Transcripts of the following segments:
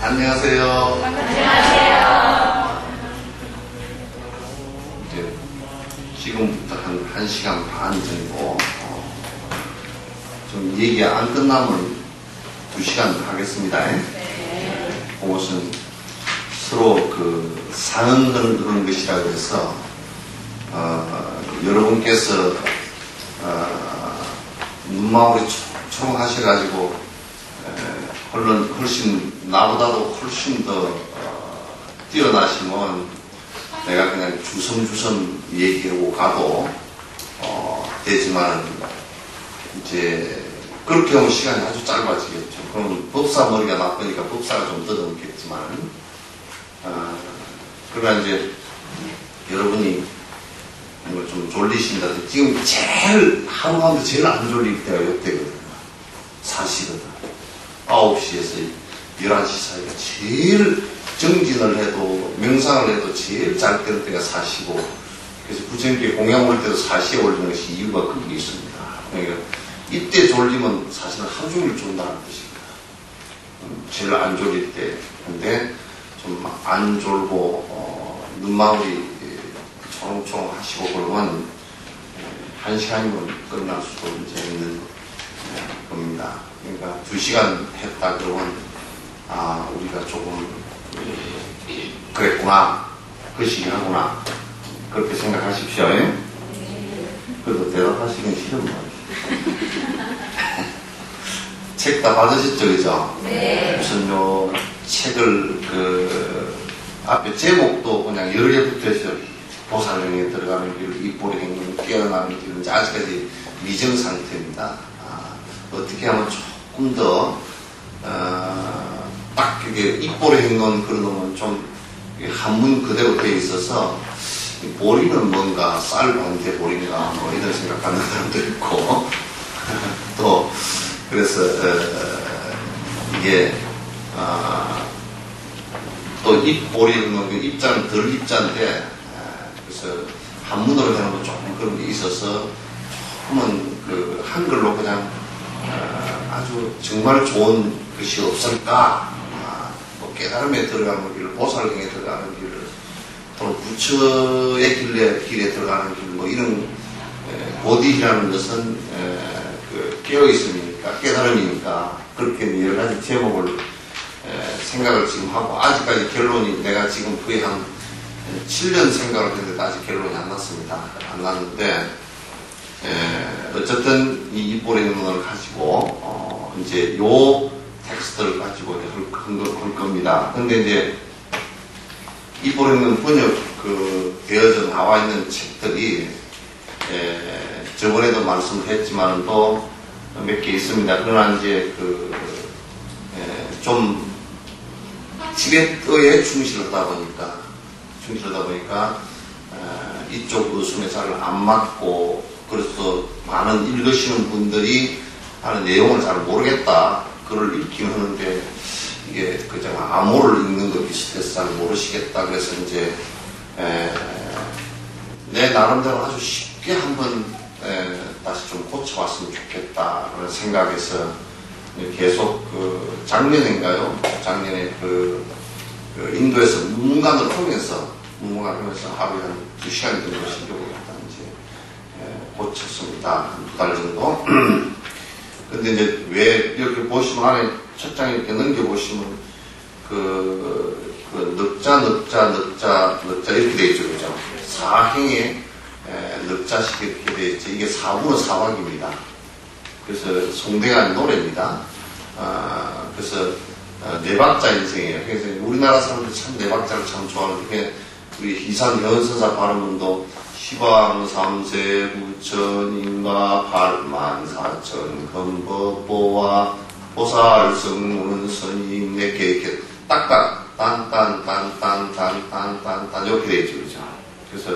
안녕하세요. 안녕하세요. 이제 지금부터 한 1시간 반 정도 좀 얘기 안 끝나면 2시간 하겠습니다. 네. 그것은 서로 그 상응하는 것이라고 해서 여러분께서 눈망울이 초롱하셔가지고 훨씬 나보다도 훨씬 더 뛰어나시면 내가 그냥 주섬주섬 얘기하고 가도 되지만 이제 그렇게 하면 시간이 아주 짧아지겠죠. 그럼 법사 머리가 나쁘니까 법사가 좀 더듬겠지만 그러나 이제 여러분이 뭐 좀 졸리신다. 지금 제일 하루 가운데 제일 안 졸릴 때가 이때거든요. 4시거든. 9시에서 11시 사이가 제일 정진을 해도 명상을 해도 제일 잘 때는 때가 4시고, 그래서 부처님께 공양 올 때도 4시에 올리는 것이 이유가 거기 있습니다. 그러니까 이때 졸리면 사실은 하루 종일 졸다는 뜻입니다. 제일 안 졸릴 때. 근데 좀 안 졸고 눈망울이 초롱초롱 하시고 그러면 1시간이면 끝날 수도 이제 있는 겁니다. 그러니까 2시간 했다 그러면 우리가 조금 그랬구나, 그 시기하구나, 그렇게 생각하십시오. 그래도 대답하시긴 싫은 말이에요. 책 다 받으셨죠, 그죠? 네. 무슨 책을 앞에 제목도 그냥 여러 개 붙어있어요. 보살령에 들어가는 길, 입보리 행동, 깨어나는 길은 이제 아직까지 미정 상태입니다. 어떻게 하면 조금 더 딱 그게 입보리 행동 그러면 좀 한문 그대로 되어 있어서 보리는 뭔가 쌀 반대 보리인가 뭐 이런 생각하는 사람도 있고 또 그래서 이게 또 입보리는 그 입자는 덜 입자인데 그래서 한문으로 하는 건 조금 그런 게 있어서 조금은 그 한글로 그냥 아주 정말 좋은 것이 없을까? 뭐 깨달음에 들어가는 길을, 보살경에 들어가는 길을, 또는 부처의 길에 들어가는 길, 뭐 이런 보디라는 것은 그 깨어 있으니까 깨달음이니까 그렇게 여러 가지 제목을 생각을 지금 하고 아직까지 결론이 내가 지금 거의 한 7년 생각을 했는데 아직 결론이 안 났습니다. 안 났는데 어쨌든 이 입보리문을 가지고 이제 요 텍스트를 가지고 할 겁니다. 근데 이제 입보리문 번역 되어져 나와 있는 책들이 저번에도 말씀을 했지만 또 몇 개 있습니다. 그러나 이제 좀 지렛대에 충실하다 보니까 이쪽 의순에 잘 안 맞고 그래서 많은 읽으시는 분들이 하는 내용을 잘 모르겠다. 글을 읽긴 하는데 이게 그냥 암호를 읽는 거 비슷해서 잘 모르시겠다. 그래서 이제 내 나름대로 아주 쉽게 한번 다시 좀 고쳐왔으면 좋겠다 그런 생각에서 계속 작년인가요? 작년에 인도에서 문문관을 하면서 하루에 한 2시간 정도 쉬려고 이제 고쳤습니다. 한 2달 정도. 근데 이제 왜 이렇게 보시면 안에 첫 장에 이렇게 넘겨보시면 넉자 이렇게 되어 있죠. 그죠? 사행에 넉자식 이렇게 되어 있죠. 이게 사부는 사박입니다. 그래서 송대가 노래입니다. 그래서 네 박자 인생이에요. 그래서 우리나라 사람들 참 네 박자를 참 좋아하는데 우리 이산 여은선사 발음문도 시방 삼세 부처님과 8만 4천 건법보와 보살성문 스님 이렇게 딱딱 딴 이렇게 되어 있죠. 그죠? 그래서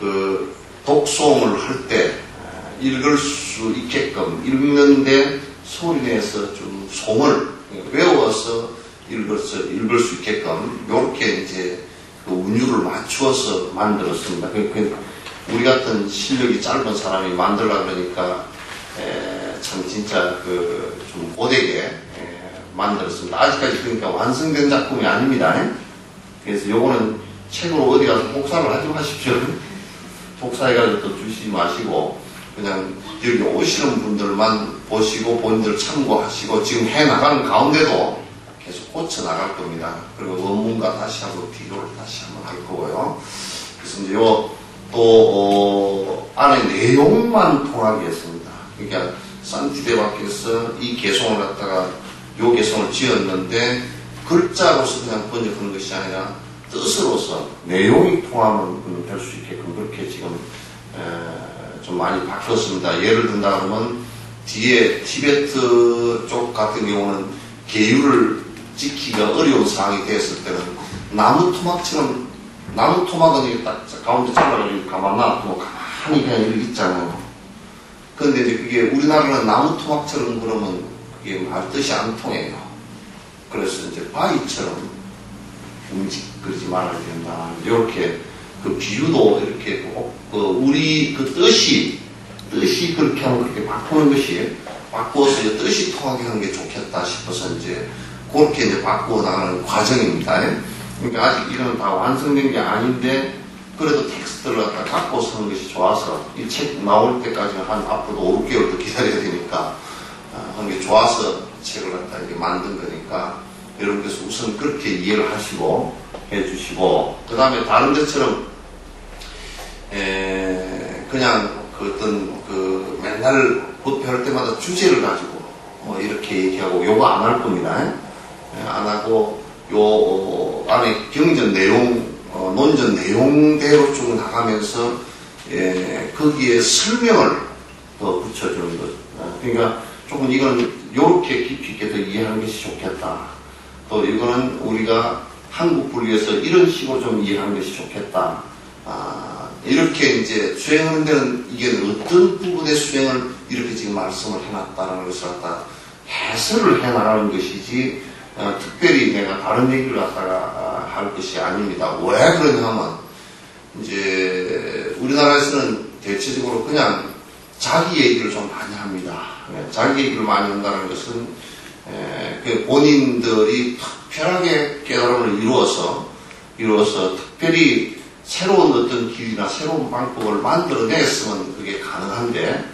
그 독송을 할 때 읽을 수 있게끔 읽는데 소리내서 좀 송을 외워서 읽을 수 있게끔 이렇게 이제 그 운율을 맞추어서 만들었습니다. 우리 같은 실력이 짧은 사람이 만들라 그러니까 참 진짜 좀 고되게 만들었습니다. 아직까지 그러니까 완성된 작품이 아닙니다. 그래서 요거는 책으로 어디 가서 복사를 하지 마십시오. 복사해가지고 또 주시지 마시고 그냥 여기 오시는 분들만 보시고 본인들 참고하시고 지금 해나가는 가운데도 계속 고쳐나갈 겁니다. 그리고 원문과 다시 한번 비교를 다시 한번 할 거고요. 그래서 이제 또 안에 내용만 통하게 했습니다. 그러니까 산티대밖에서 이 개성을 갖다가 요 개성을 지었는데 글자로서 그냥 번역하는 것이 아니라 뜻으로서 내용이 통하면 될 수 있게끔 그렇게 지금 좀 많이 바뀌었습니다. 예를 든다 그러면 뒤에 티베트 쪽 같은 경우는 계율을 지키기가 어려운 상황이 되었을 때는 나무 토막처럼 나무 토막은 딱 가운데 잘라가지고 가만 놔두고 가만히 그냥 이렇게 있잖아요. 그런데 이제 그게 우리나라는 나무 토막처럼 그러면 그게 말 뜻이 안 통해요. 그래서 이제 바위처럼 움직이지 말아야 된다. 이렇게 그 비유도 이렇게 우리 그 뜻이 그렇게 하면 그렇게 바꾸는 것이 바꾸어서 이제 뜻이 통하게 하는 게 좋겠다 싶어서 이제 그렇게 이제 바꾸어 나가는 과정입니다. 그러니까 아직 이런 다 완성된 게 아닌데 그래도 텍스트를 갖다 갖고 쓰는 것이 좋아서 이 책 나올 때까지 한 앞으로 5, 6개월 더 기다려야 되니까 하는 게 좋아서 책을 갖다 이렇게 만든 거니까 여러분께서 우선 그렇게 이해를 하시고 해주시고 그 다음에 다른 데처럼 그냥 그 어떤 그 맨날 발표할 때마다 주제를 가지고 이렇게 얘기하고 요거 안 할 겁니다. 안 하고 요 안에 경전 내용 논전 내용대로 쭉 나가면서 거기에 설명을 더 붙여주는 것. 그러니까 조금 이건 요렇게 깊이 있게 더 이해하는 것이 좋겠다. 또 이거는 우리가 한국 분리해서 이런 식으로 좀 이해하는 것이 좋겠다. 이렇게 이제 수행하는 데는 이게 어떤 부분의 수행을 이렇게 지금 말씀을 해놨다는 것을 갖다 해설을 해나가는 것이지 특별히 내가 다른 얘기를 갖다가 할 것이 아닙니다. 왜 그러냐면 이제 우리나라에서는 대체적으로 그냥 자기 얘기를 좀 많이 합니다. 자기 얘기를 많이 한다는 것은 본인들이 특별하게 깨달음을 이루어서 특별히 새로운 어떤 길이나 새로운 방법을 만들어냈으면 그게 가능한데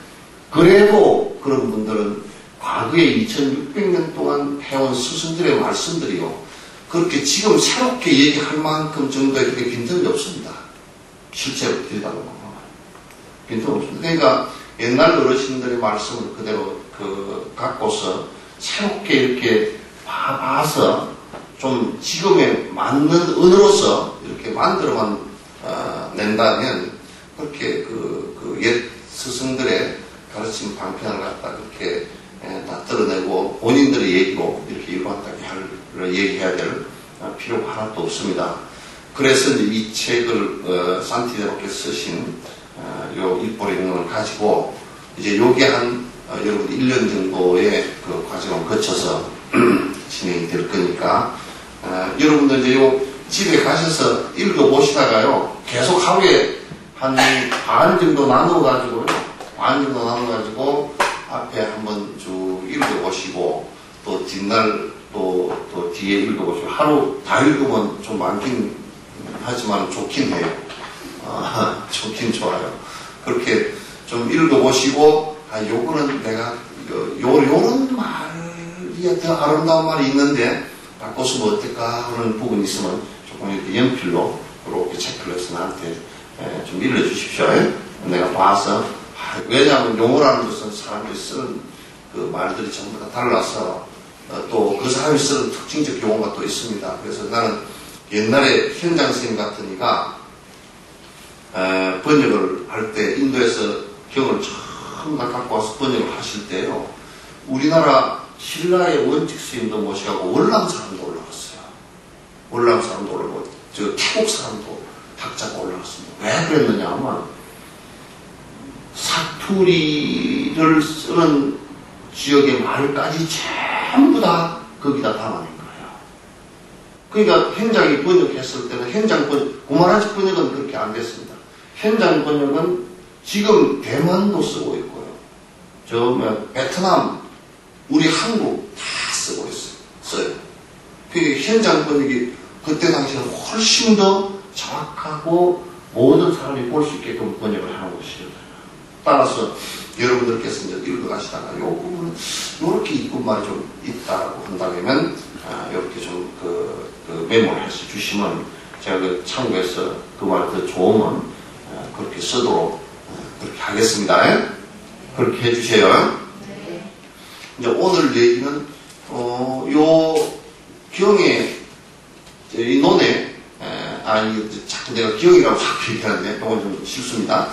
그래도 그런 분들은 과거에 2600년 동안 해온 스승들의 말씀들이요 그렇게 지금 새롭게 얘기할 만큼 정도의 그게 빈틈이 없습니다. 실제로 들여다보면 빈틈 없습니다. 그러니까 옛날 어르신들의 말씀을 그대로 갖고서 새롭게 이렇게 봐서 좀 지금에 맞는 언어로서 이렇게 만들어만 낸다면 그렇게 옛 스승들의 가르침 방편을 갖다 그렇게 다 드러내고 본인들의 얘기로 이렇게 일관되게 얘기해야 될 필요가 하나도 없습니다. 그래서 이제 이 책을 산티대로께서 쓰신 요 일보령을 가지고 이제 요게 한 여러분 1년 정도의 그 과정을 거쳐서 진행이 될 거니까 여러분들 이제 요 집에 가셔서 읽어보시다가요 계속 하루에 한 반 정도 나눠가지고요 앞에 한번 쭉 읽어보시고 또 뒷날 또 뒤에 읽어보시고 하루 다 읽으면 좀 많긴 하지만 좋긴 해요. 좋긴 좋아요. 그렇게 좀 읽어보시고 요거는 내가 요런 말이 더 아름다운 말이 있는데 바꿔서 뭐 어떨까 하는 부분이 있으면 조금 이렇게 연필로 그렇게 체크해서 나한테 좀 일러주십시오. 내가 봐서 왜냐하면 용어라는 것은 사람들이 쓰는 그 말들이 전부 다 달라서 또 그 사람이 쓰는 특징적 용어가 또 있습니다. 그래서 나는 옛날에 현장 선생님 같은 이가 번역을 할 때 인도에서 경을 처음 갖고 와서 번역을 하실 때요 우리나라 신라의 원칙 스님도 모시고 월남 사람도 올라갔어요. 월남 사람도 올라가고 태국 사람도 학자가 올라갔습니다. 왜 그랬느냐 하면 사투리를 쓰는 지역의 말까지 전부 다 거기다 담아낸 거예요. 그러니까 현장이 번역했을 때는 현장 번역, 구마라지 번역은 그렇게 안 됐습니다. 현장 번역은 지금 대만도 쓰고 있고요. 베트남, 우리 한국 다 쓰고 있어요. 그 현장 번역이 그때 당시에는 훨씬 더 정확하고 모든 사람이 볼 수 있게끔 번역을 하는 것이거든요. 따라서 여러분들께서 이제 읽어가시다가 이 부분은 이렇게 이쁜 말이 좀 있다고 한다면 이렇게 좀 메모를 해서 주시면 제가 그 참고해서 그 말을 더 좋으면 그렇게 쓰도록 그렇게 하겠습니다. 그렇게 해주세요. 네. 이제 오늘 얘기는 요 경의 이 논에 자꾸 내가 기억이라고 자꾸 얘기하는데 이건 좀 실수입니다.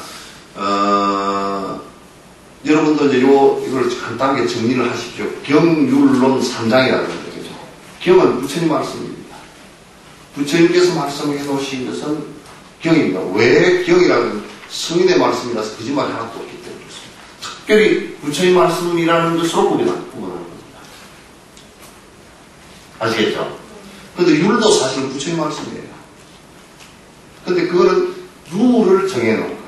여러분도 이제 이걸 간단하게 정리를 하십시오. 경율론 3장이라는 거죠. 경은 부처님 말씀입니다. 부처님께서 말씀해 놓으신 것은 경입니다. 왜 경이라는 성인의 말씀이라서 거짓말이 하나도 없기 때문에 그렇습니다. 특별히 부처님 말씀이라는 것으로 구분하는 겁니다. 아시겠죠? 근데 율도 사실은 부처님 말씀이에요. 근데 그거는 룰을 정해놓은 거예요.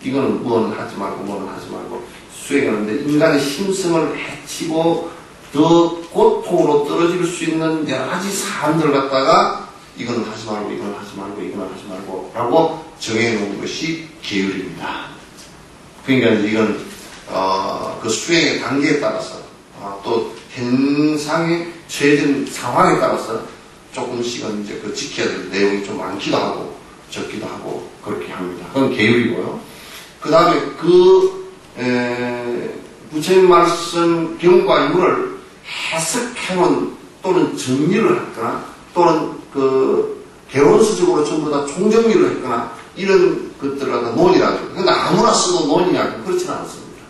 이거는 뭐는 하지 말고 뭐는 하지 말고 수행하는데 인간의 심성을 해치고 더 고통으로 떨어질 수 있는 여러 가지 사안들을 갖다가 이거는 하지 말고 이거는 하지 말고 이거는 하지 말고 라고 정해놓은 것이 계율입니다. 그러니까 이제 이건 그 수행의 단계에 따라서 또 현상의 처해진 상황에 따라서 조금씩은 이제 그 지켜야 될 내용이 좀 많기도 하고 적기도 하고 그렇게 합니다. 그건 계율이고요. 그 다음에 부처님 말씀 경과 율을 해석해놓은 또는 정리를 했거나 또는 개론수적으로 전부 다 총정리를 했거나 이런 것들을 갖다 논이라고. 근데 아무나 써도 논이냐고 그렇지는 않습니다.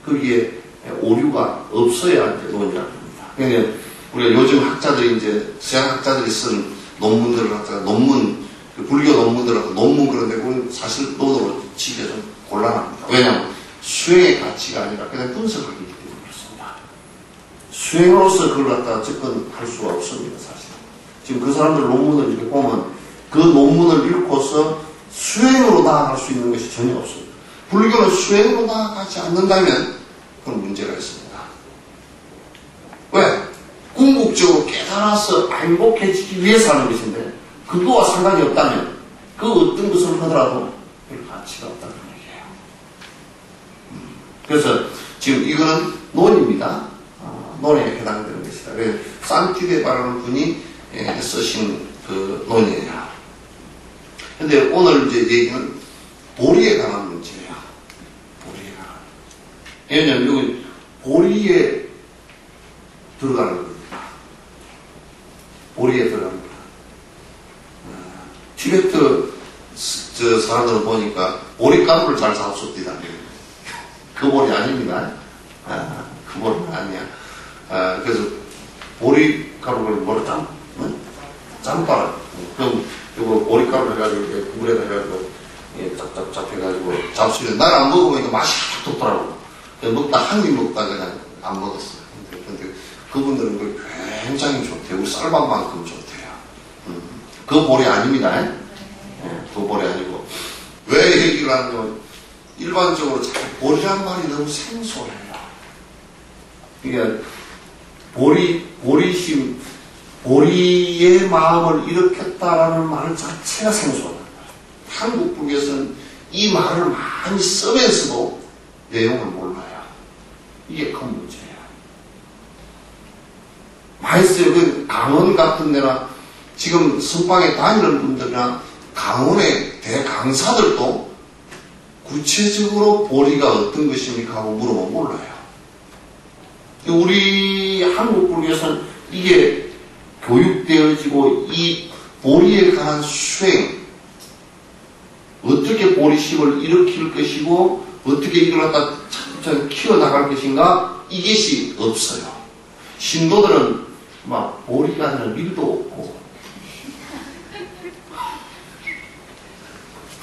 거기에 오류가 없어야 이제 논이라고 합니다. 그러니까 우리가 요즘 학자들이 이제 서양 학자들이 쓴 논문들을 갖다가 불교 논문들을 갖다가 논문 그런데 그건 사실 논으로 치기가 좀 곤란합니다. 왜냐하면 수행의 가치가 아니라 그냥 분석하기 때문에 그렇습니다. 수행으로서 그걸 갖다가 접근할 수가 없습니다, 사실. 지금 그 사람들 논문을 이렇게 보면 그 논문을 읽고서 수행으로 나아갈 수 있는 것이 전혀 없습니다. 불교는 수행으로 나아가지 않는다면 그건 문제가 있습니다. 왜? 궁극적으로 깨달아서 행복해지기 위해서 하는 것인데 그거와 상관이 없다면 그 어떤 것을 하더라도 별 가치가 없다는 얘기예요. 그래서 지금 이거는 논입니다. 논에 해당되는 것이다. 그래서 산티데바라는 분이 쓰신 그 논이에요. 근데 오늘 이제 얘기는 보리에 관한 문제예요. 보리에 관한. 왜냐면 여기 보리에 들어가는 겁니다. 보리에 들어갑니다. 티베트 사람들을 보니까 보리가루를 잘 잡수었다. 그 보리 아닙니다. 그 보리는 아니야. 그래서 보리가루를 뭐로 짬바라. 그럼 이거 보리가루 해가지고 물에다 해가지고 짭짭짭 해가지고 잡수면 날 안 먹어보니까 맛이 탁 돋더라고. 먹다 한 입 먹다 그냥 안 먹었어요. 근데 그분들은 그 굉장히 좋대요. 우리 쌀밥만큼 좋대요. 그 보리 아닙니다. 그 보리 아니고. 왜 얘기를 하냐면 일반적으로 자꾸 보리란 말이 너무 생소해요. 그러니까 보리의 마음을 일으켰다라는 말 자체가 생소하다. 한국 북에서는 이 말을 많이 쓰면서도 내용을 몰라요. 이게 큰 문제예요. 많이 써요. 그 강원 같은 데나 지금 선방에 다니는 분들이나 강원의 대강사들도 구체적으로 보리가 어떤 것입니까 하고 물어보면 몰라요. 우리 한국 불교에서는 이게 교육되어지고 이 보리에 관한 수행, 어떻게 보리심을 일으킬 것이고 어떻게 이걸 갖다 차근차근 키워나갈 것인가 이것이 없어요. 신도들은 막 보리가 아니라 밀도 없고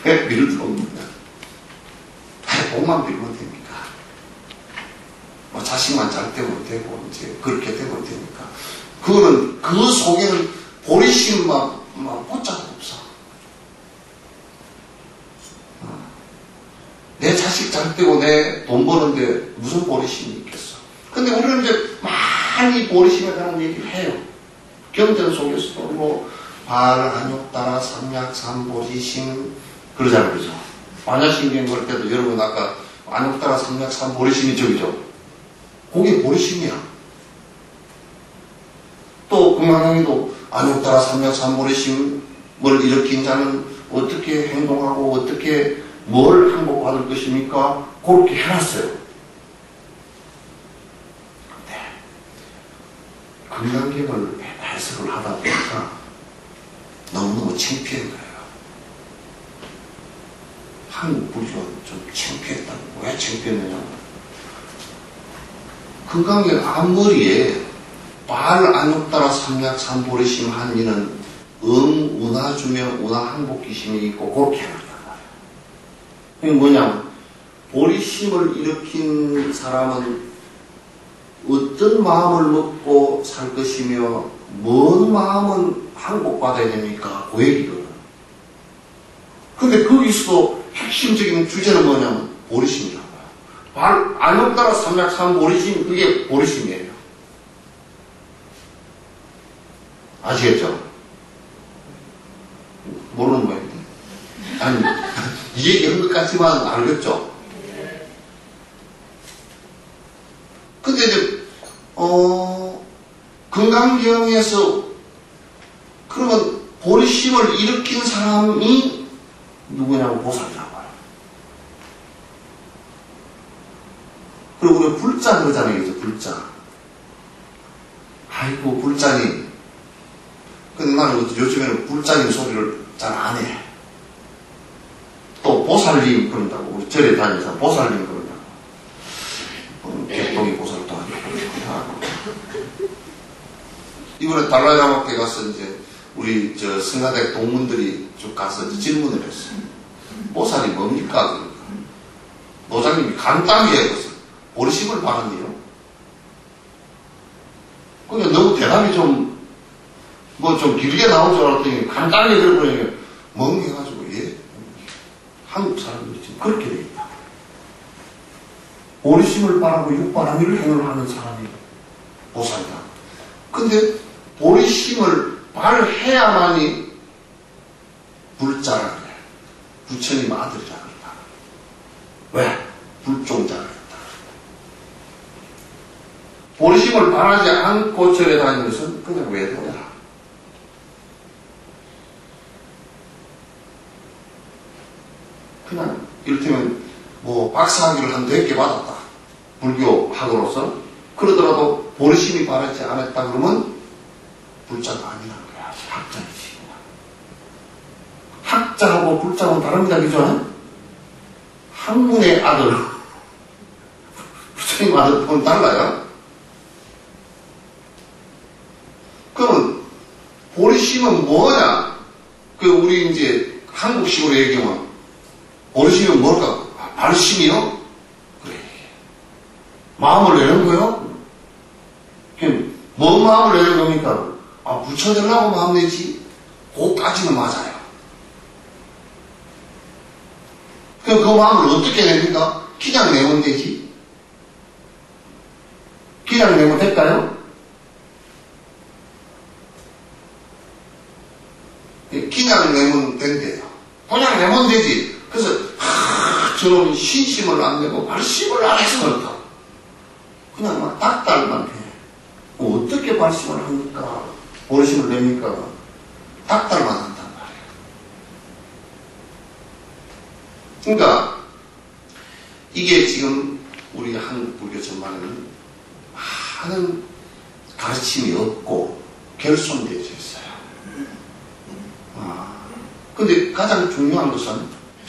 왜 밀도 없는가? 복만 빌면 됩니까? 뭐 자식만 잘 되면 되고 이제 그렇게 되면 됩니까? 그거는 그 속에는 보리심만 pot자도 없어. 내 자식 잘 되고 내 돈 버는데 무슨 보리심이 있겠어? 근데 우리는 이제 많이 보리심에 대한 얘기를 해요. 경전 속에서도 뭐 발안욕 따라 삼약 삼보리심 그러잖아요. 그죠? 반야신경 걸 때도 여러분 아까 안욕 따라 삼약 삼보리심이 저기죠. 그게 보리심이야. 또 금강경에도 안욕 따라 삼약 삼보리심을 일으킨 자는 어떻게 행동하고 어떻게 뭘 항복받을 것입니까? 그렇게 해놨어요. 네. 금강경을 해석을 하다 보니까 너무너무 창피한 거예요. 한국 불교는 좀 창피했다고. 왜 창피했느냐? 금강경 앞머리에 발 안욕 따라 삼약 삼보리심 한 이는 운하 주명 운하 항복기심이 있고 그렇게 해놨단 말이에요. 이게 뭐냐면 보리심을 일으킨 사람은 어떤 마음을 먹고 살 것이며 뭔 마음은 항복받아야 됩니까? 그 얘기거든. 근데 거기서도 핵심적인 주제는 뭐냐면 보리심이라고. 안욕 따라 삼약 삼보리심 그게 보리심이에요. 아시겠죠? 모르는 모양인데. 아니, 이 얘기한 것 같지만 알겠죠? 근데 이제, 금강경에서 그러면 보리심을 일으킨 사람이 누구냐고 보살이라고 해요. 그리고 우리가 불자 그러잖아요. 그죠? 불자. 아이고, 불자님. 근데 나는 요즘에는 불자님 소리를 잘 안 해. 또 보살님 그런다고. 우리 절에 다니면서 보살님 그런다고. 개똥이 보살도 아니고. 이번에 달라이라마께 가서 이제 우리 승가대 동문들이 쭉 가서 질문을 했어요. 보살이 뭡니까? 그러니까. 노장님이 간단히 해봤어요. 보리심을 바란대요. 근데 너무 대답이 좀 길게 나온 줄 알았더니 간단히 들어보니까 멍해가지고, 예? 한국 사람들이 지금 그렇게 돼 있다. 보리심을 바라고 육바라밀을 행을 하는 사람이 보살이다. 근데 보리심을 발해야만이 불자라 그래. 부처님 아들이라 그랬다. 왜? 불종자라 그랬다. 보리심을 바라지 않고 절에 다니는 것은 그냥 외도야. 그냥 이를테면 뭐 박사학위를 한 100개 받았다. 불교 학으로서. 그러더라도 보리심이 바라지 않았다 그러면 불자가 아니라는 거야. 학자이지. 학자하고 불자는 다릅니다. 그죠? 학문의 아들. 부처님 아들은 달라요. 그러면 보리심은 뭐냐? 우리 이제 한국식으로 얘기하면 보리심은 뭘까? 발심이요? 그래. 마음을 내는 거요? 뭔 마음을 내는 겁니까? 부처되려고 마음 내지? 그거까지는 맞아요. 그럼 그 마음을 어떻게 냅니까? 그냥 내면 되지. 그냥 내면 될까요? 그냥 내면 된대요. 그냥 내면 되지. 그래서 저는 신심을 안 내고 발심을 안 해서 그렇다. 그냥 막 닥달만 해. 어떻게 발심을 합니까? 보리심을 냅니까? 닥달만 한단 말이에요. 그러니까 이게 지금 우리 한국 불교 전반에는 많은 가르침이 없고 결손되어 있어요. 근데 가장 중요한 것은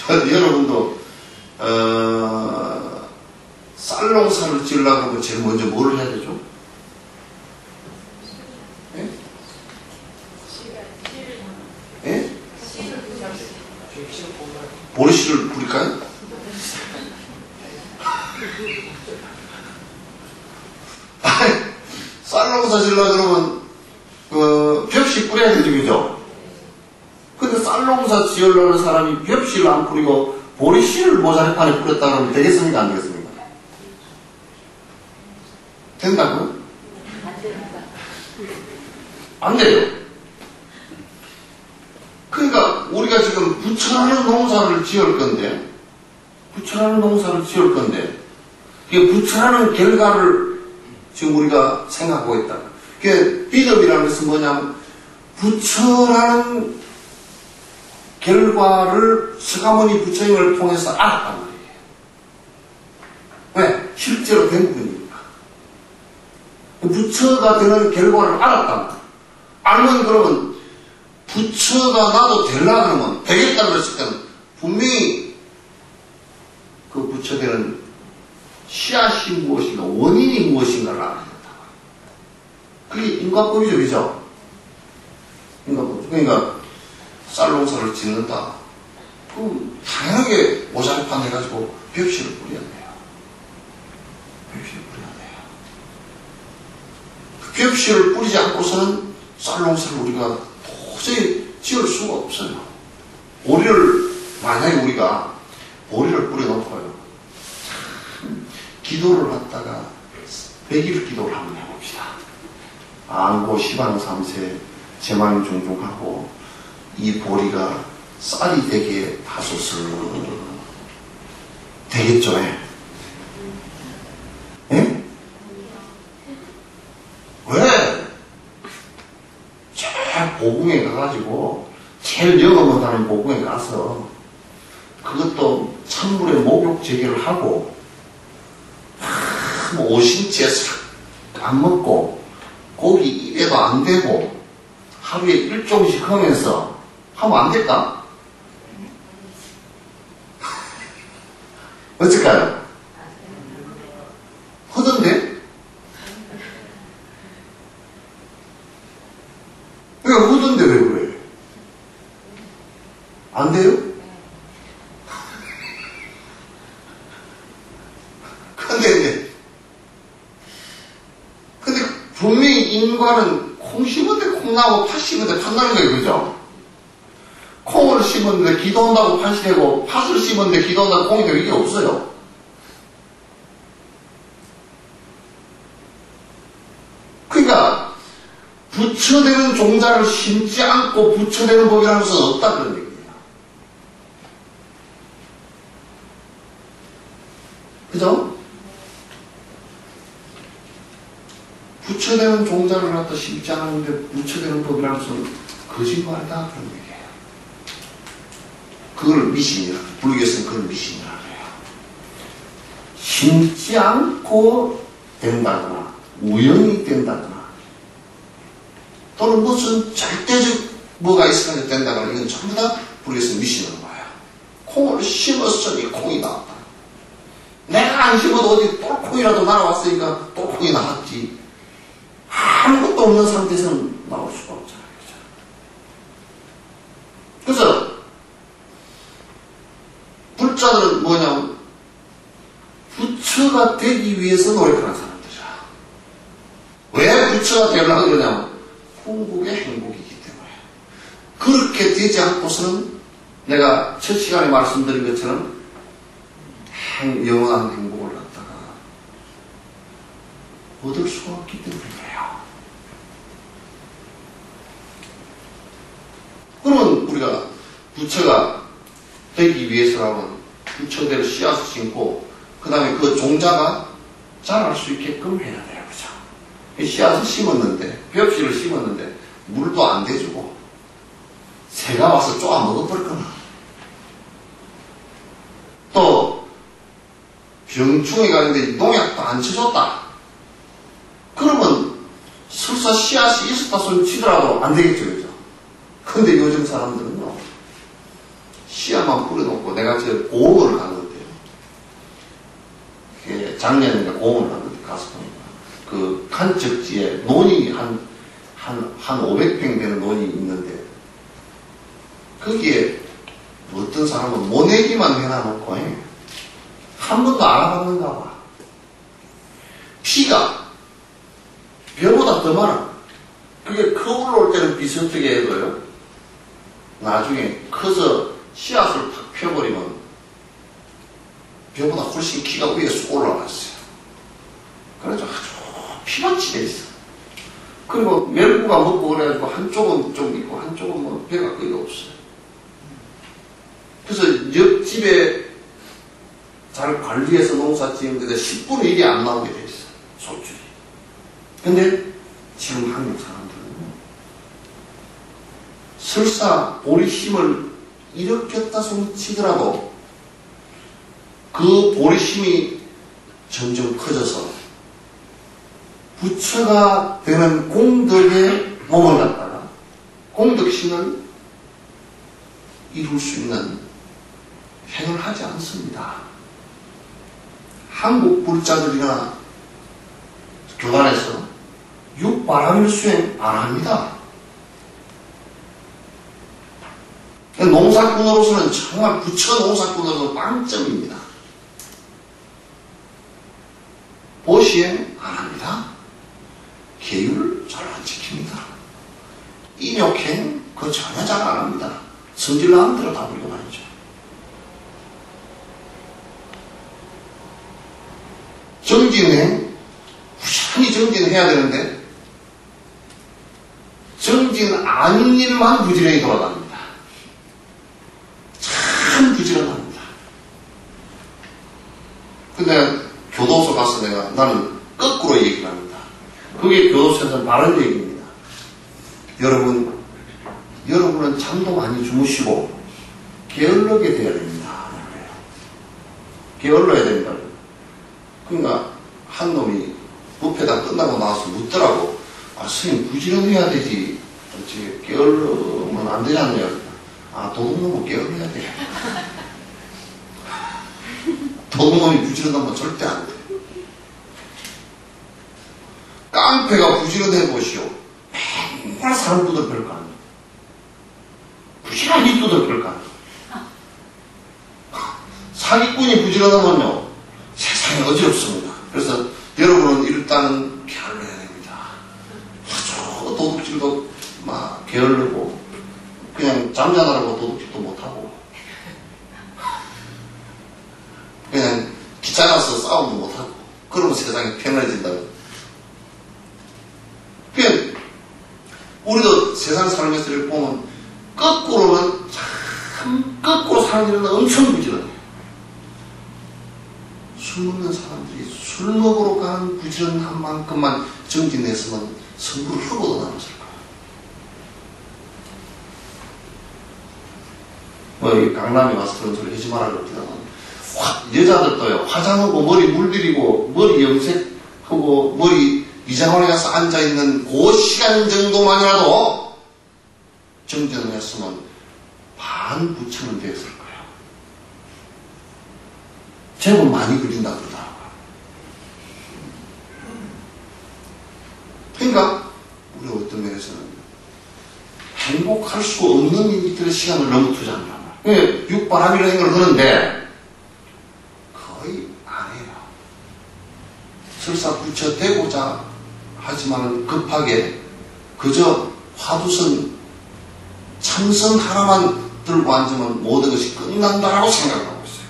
여러분도 쌀농사를 지으려고 하면 제일 먼저 뭘 해야 되죠? 예? 예? 보리씨를 부릴까요? 쌀농사 지으려고 그러면 벽씨 뿌려야 되죠, 그죠? 근데 쌀농사 지으려는 사람이 벽씨를 안 뿌리고 보리씨를 모자리판에 뿌렸다 그러면 되겠습니까? 안 되겠습니까? 된다고요? 안 됩니다. 안 돼요. 그러니까 우리가 지금 부처라는 농사를 지을 건데, 이게 부처라는 결과를 지금 우리가 생각하고 있다. 그게 비법이라는 것은 뭐냐면 부처라는 결과를 서가모니 부처님을 통해서 알았단 말이에요. 왜? 실제로 된 분이니까. 부처가 되는 결과를 알았단 말이에요. 알면 그러면 부처가 나도 되려 그러면 되겠다고 했을 때는 분명히 그 부처 되는 씨앗이 무엇인가, 원인이 무엇인가를 알아야 된다. 그게 인과법이죠, 그죠? 인과법. 그러니까 쌀 농사를 짓는다. 그럼 당연하게 모자르판 해가지고 벽시를 뿌려야 돼요. 그 벽시를 뿌리지 않고서는 쌀 농사를 우리가 도저히 지을 수가 없어요. 보리를, 만약에 우리가 보리를 뿌려놓고요. 기도를 갖다가 100일 기도를 한번 해봅시다. 안고 시방 3세 제망 종종하고 이 보리가 쌀이 되게 하소서. 되겠죠? 예? 왜? 제일 보궁에 가가지고 제일 영어 못하는 보궁에 가서 그것도 찬물에 목욕 제기를 하고 오신채 싹 안 먹고 고기 입에도 안 대고 하루에 1종씩 하면서 하면 안 될까? 어쩔까요? 하던데? 왜 하던데 왜 그래? 안 돼요? 근데 분명히 인과는 콩 심었는데 콩 나고 팥 심었는데 팥 나는 거예요, 그죠? 콩을 심었는데 기도한다고 팥이 되고 팥을 심었는데 기도한다고 콩이 되고 이게 없어요. 그러니까 부처되는 종자를 심지 않고 부처되는 법이라는 것은 없다 그런 얘기예요. 그죠? 부처되는 종자를 갖다 심지 않았는데 부처되는 법이라는 것은 거짓말이다 그런 얘기예요. 그걸 미신이라, 불교에서는 그걸 미신이라고 해요. 심지 않고 된다거나 우연히 된다거나 또는 무슨 절대적 뭐가 있으면 된다거나 이건 전부 다 불교에서는 미신으로 봐요. 콩을 심었으니 콩이 나왔다. 내가 안 심어도 어디 똘콩이라도 날아왔으니까 똘콩이 나왔지. 아무것도 없는 상태에서는 나올 수가 없잖아요. 그래서 불자들은 뭐냐면 부처가 되기 위해서 노력하는 사람들이야. 왜 부처가 되려고 그러냐면 궁극의 행복이기 때문에. 그렇게 되지 않고서는 내가 첫 시간에 말씀드린 것처럼 영원한 행복을 갖다가 얻을 수가 없기 때문이에요. 그러면 우리가 부처가 되기 위해서라면 부처대로 씨앗을 심고 그 다음에 그 종자가 자랄 수 있게끔 해야 돼요. 그죠? 씨앗을 심었는데 벽지를 심었는데 물도 안 대주고 새가 와서 쪼아 먹어버렸거나 또 병충해가 있는데 농약도 안 쳐줬다. 그러면 설사 씨앗이 있었다 소리 치더라도 안 되겠죠. 그죠? 근데 요즘 사람들은요, 씨앗만 뿌려놓고 내가 저 고흥을 갔는데요. 작년에 고흥을 갔는데 가서 보니까 그 간척지에 논이 한 500평 되는 논이 있는데 거기에 어떤 사람은 모내기만 해놔놓고 한 번도 알아봤는가 봐. 피가 벼보다 더 많아. 그게 커 올라올 때는 비슷하게 해도요. 나중에 커서 씨앗을 탁 펴버리면 벼보다 훨씬 키가 위에 쑥 올라갔어요. 그래서 아주 피밭이 돼 있어. 그리고 멸구가 먹고 그래가지고 한쪽은 좀 있고 한쪽은 뭐 배가 거의 없어요. 그래서 옆집에 잘 관리해서 농사 지은 데서 10분의 1이 안 나오게 돼 있어요. 소출이. 근데 지금 한국 사람들은 설사 보리심을 일으켰다 손 치더라도 그 보리심이 점점 커져서 부처가 되는 공덕에 몸을 갖다가 공덕신을 이룰 수 있는 행을 하지 않습니다. 한국 불자들이나 교단에서 육바라밀 수행 안 합니다. 농사꾼으로서는 정말 부처 농사꾼으로서는 빵점입니다. 보시행 안 합니다. 계율 잘 안 지킵니다. 인욕행 그거 전혀 잘 안 합니다. 성질 나는 대로 다 부리고 다니죠. 정진행 부지런히 정진해야 되는데 정진 아닌 일만 부지런히 돌아다닙니다. 참 부지런합니다. 근데 교도소 가서 나는 거꾸로 얘기를 합니다. 그게 교도소에서는 바른 얘기입니다. 여러분은 잠도 많이 주무시고 게을르게 돼야 됩니다. 게을러야 된다. 그러니까 한 놈이 뷔페다 끝나고 나와서 묻더라고. 아, 스님 부지런해야 되지. 어찌 게을르면 안 되잖아요. 아, 도둑놈은 게을러야 돼. 도둑놈이 부지런하면 절대 안 돼. 깡패가 부지런해 보시오. 맨날 사람 두들길 거 아니에요. 부지런히 두들길 거 아니에요. 사기꾼이 부지런하면요, 세상에 어지럽습니다. 그래서 여러분은 일단은 게을러야 됩니다. 아주 도둑질도 막 게을르고, 그냥 잠자느라고 도둑질도 못하고, 그냥 귀찮아서 싸움도 못하고, 그러면 세상이 편해진다고. 그냥 우리도 세상 살면서 이렇게 보면 거꾸로는 참 거꾸로 사는 일은 엄청 부지런해요. 술 먹는 사람들이 술 먹으러 가는 부지런한 만큼만 정진했으면 성부를 하고도 남았을 거예요. 뭐 강남에 와서 그런 소리 하지 말라 그럽니다만 여자들도요, 화장하고 머리 물들이고 머리 염색하고 머리 이장원에 가서 앉아있는 그 시간 정도만이라도 정진을 했으면 반 부처는 되었을 거예요. 제법 많이 걸린다 그러더라고요. 그러니까 우리 어떤 면에서는 행복할 수 없는 일들의 시간을 너무 투자한단 말이에요. 육바람이라는 행을 하는데 거의 안 해요. 설사 부처 되고자 하지만 급하게 그저 화두선 참선 하나만 들고 앉으면 모든 것이 끝난다라고 생각하고 있어요.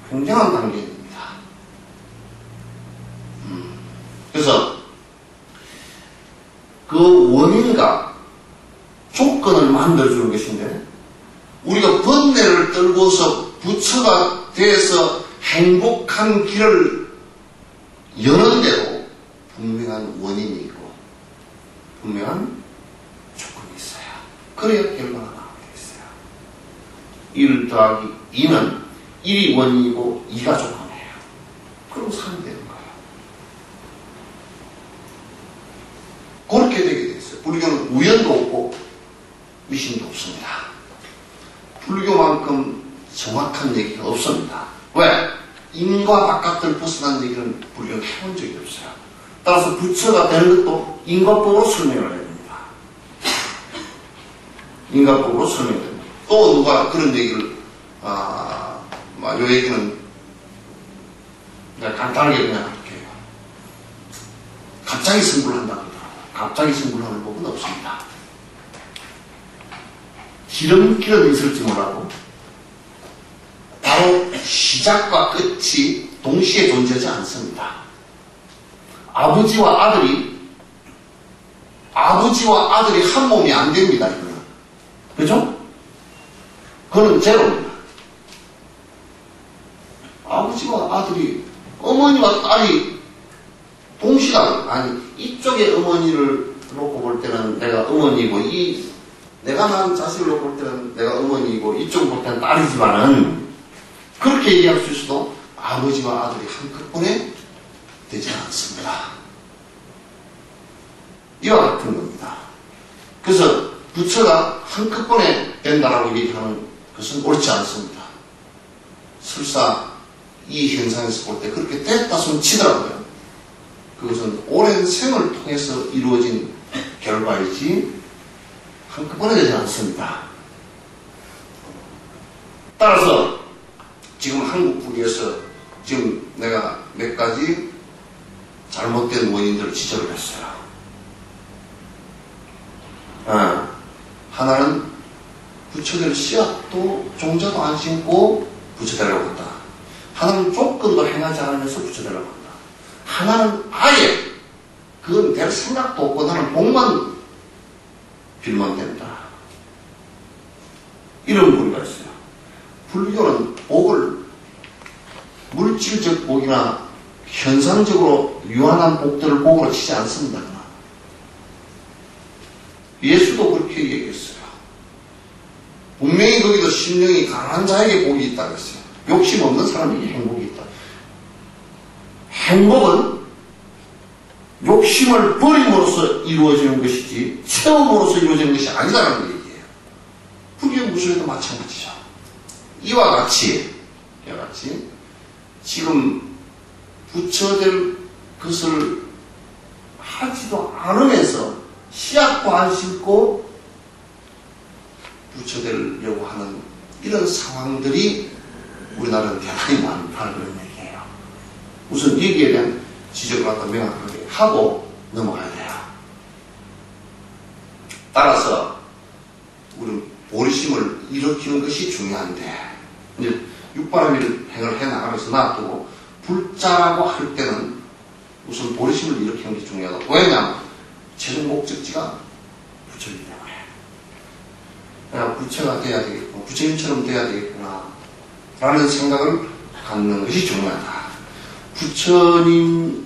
굉장한 단계입니다. 그래서 그 원인과 조건을 만들어주는 것인데 우리가 번뇌를 떨고서 부처가 돼서 행복한 길을 여는데도 분명한 원인이 있고 분명한 조건이 있어요. 그래야 결과가 나오게 있어요. 1 더하기 2는 1이 원인이고 2가 조건이에요. 그럼 사면 되는 거예요. 그렇게 되게 돼 있어요. 불교는 우연도 없고 미신도 없습니다. 불교만큼 정확한 얘기가 없습니다. 왜? 인과 바깥을 벗어난 얘기는 불교는 해본 적이 없어요. 따라서 부처가 되는 것도 인과법으로 설명을 해야 됩니다. 인과법으로 설명해야 됩니다. 또 누가 그런 얘기를, 요 얘기는 내가 간단하게 그냥 할게요. 갑자기 승불한다 그러더라고요. 갑자기 승불하는 법은 없습니다. 기름기름 있을지 몰라도 바로 시작과 끝이 동시에 존재하지 않습니다. 아버지와 아들이 아버지와 아들이 한 몸이 안 됩니다, 이거는. 그죠? 그거는 제로입니다. 아버지와 아들이, 어머니와 딸이 동시다. 아니, 이쪽의 어머니를 놓고 볼 때는 내가 어머니고, 내가 낳은 자식을 놓고 볼 때는 내가 어머니고, 이쪽을 볼 때는 딸이지만은, 그렇게 얘기할 수 있어도 아버지와 아들이 한꺼번에 되지 않습니다. 이와 같은 겁니다. 그래서 부처가 한꺼번에 된다라고 얘기하는 것은 옳지 않습니다. 설사 이 현상에서 볼 때 그렇게 됐다 손 치더라고요. 그것은 오랜 생을 통해서 이루어진 결과이지 한꺼번에 되지 않습니다. 따라서 지금 한국국에서 지금 내가 몇 가지 잘못된 원인들을 지적을 했어요. 하나는 부처될 씨앗도 종자도 안 심고 부처되려고 한다. 하나는 조건도 행하지 않으면서 부처되려고 한다. 하나는 아예 그건 될 생각도 없고 나는 복만 빌면 된다. 이런 부류가 있어요. 불교는 복을 물질적 복이나 현상적으로 유한한 복들을 복으로 치지 않습니다. 예수도 그렇게 얘기했어요. 분명히 거기도 심령이 강한 자에게 복이 있다고 했어요. 욕심 없는 사람에게 행복이 있다. 행복은 욕심을 버림으로써 이루어지는 것이지 체험으로서 이루어지는 것이 아니다라는 얘기예요. 불교 무술에도 마찬가지죠. 이와 같이 지금 부처될 것을 하지도 않으면서 씨앗도 안 심고 부처되려고 하는 이런 상황들이 우리나라는 대단히 많다는 그런 얘기예요. 우선 여기에 대한 지적을 갖다 명확하게 하고 넘어가야 돼요. 따라서 우리는 보리심을 일으키는 것이 중요한데 이제 육바라밀 행을 해나가면서 놔두고 불자라고 할 때는 우선 보리심을 일으키는 게 중요하다. 왜냐하면 최종 목적지가 부처이기 때문에 그냥 부처가 돼야 되겠구나, 부처님처럼 돼야 되겠구나 라는 생각을 갖는 것이 중요하다. 부처님이라는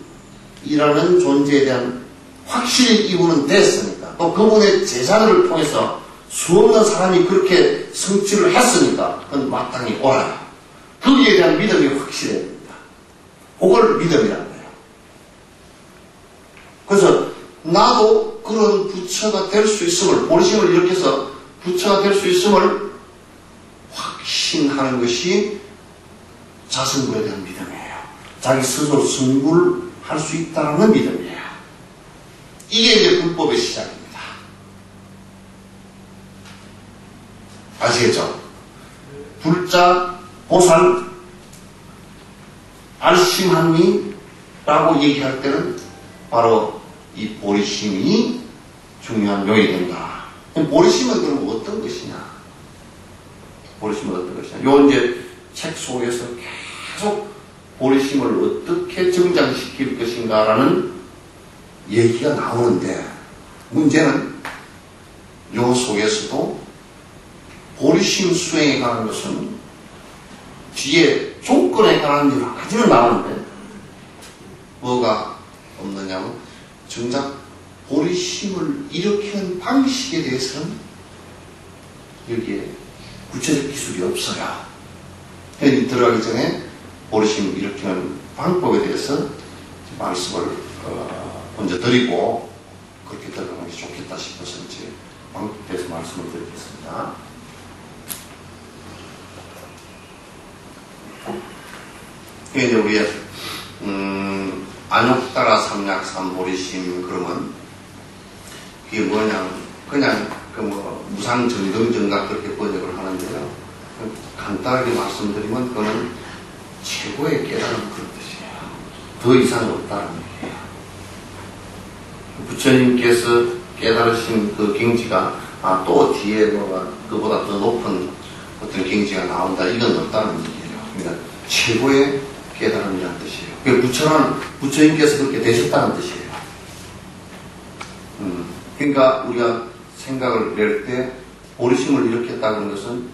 존재에 대한 확실히 이분은 됐으니까 또 그분의 제자들을 통해서 수없는 사람이 그렇게 성취를 했으니까 그건 마땅히 옳아요. 거기에 대한 믿음이 확실해야 됩니다. 그걸 믿음이라는 거예요. 그래서 나도 그런 부처가 될 수 있음을, 보리심을 일으켜서 부처가 될 수 있음을 확신하는 것이 자성구에 대한 믿음이에요. 자기 스스로 승부를 할 수 있다는 믿음이에요. 이게 이제 불법의 시작입니다. 아시겠죠? 불자, 보살, 알심한미라고 얘기할 때는 바로 이 보리심이 중요한 요인이 된다. 보리심은 그럼 어떤 것이냐? 보리심은 어떤 것이냐? 요 이제 책 속에서 계속 보리심을 어떻게 정장시킬 것인가라는 얘기가 나오는데 문제는 요 속에서도 보리심 수행에 관한 것은 뒤에 조건에 관한 여러 가지는 나오는데 뭐가 없느냐면 정작 보리심을 일으키는 방식에 대해서는 여기에 구체적 기술이 없어요. 들어가기 전에 보리심 일으키는 방법에 대해서 말씀을 먼저 드리고 그렇게 들어가는 게 좋겠다 싶어서 이제 방법에 대해서 말씀을 드리겠습니다. 이제 우리의 안욕따라 삼약 삼보리심 그러면 그게 뭐냐 그냥 무상정등정각 그렇게 번역을 하는데요. 간단하게 말씀드리면 그거는 최고의 깨달음 그런 뜻이에요. 더 이상이 없다는 얘기예요. 부처님께서 깨달으신 그 경지가 또 뒤에 뭐가 그보다 더 높은 어떤 경지가 나온다 이건 없다는 얘기예요. 그러니까 최고의 깨달음이라는 뜻이에요. 부처님께서 그렇게 되셨다는 뜻이에요. 그러니까 우리가 생각을 낼 때 보리심을 일으켰다는 것은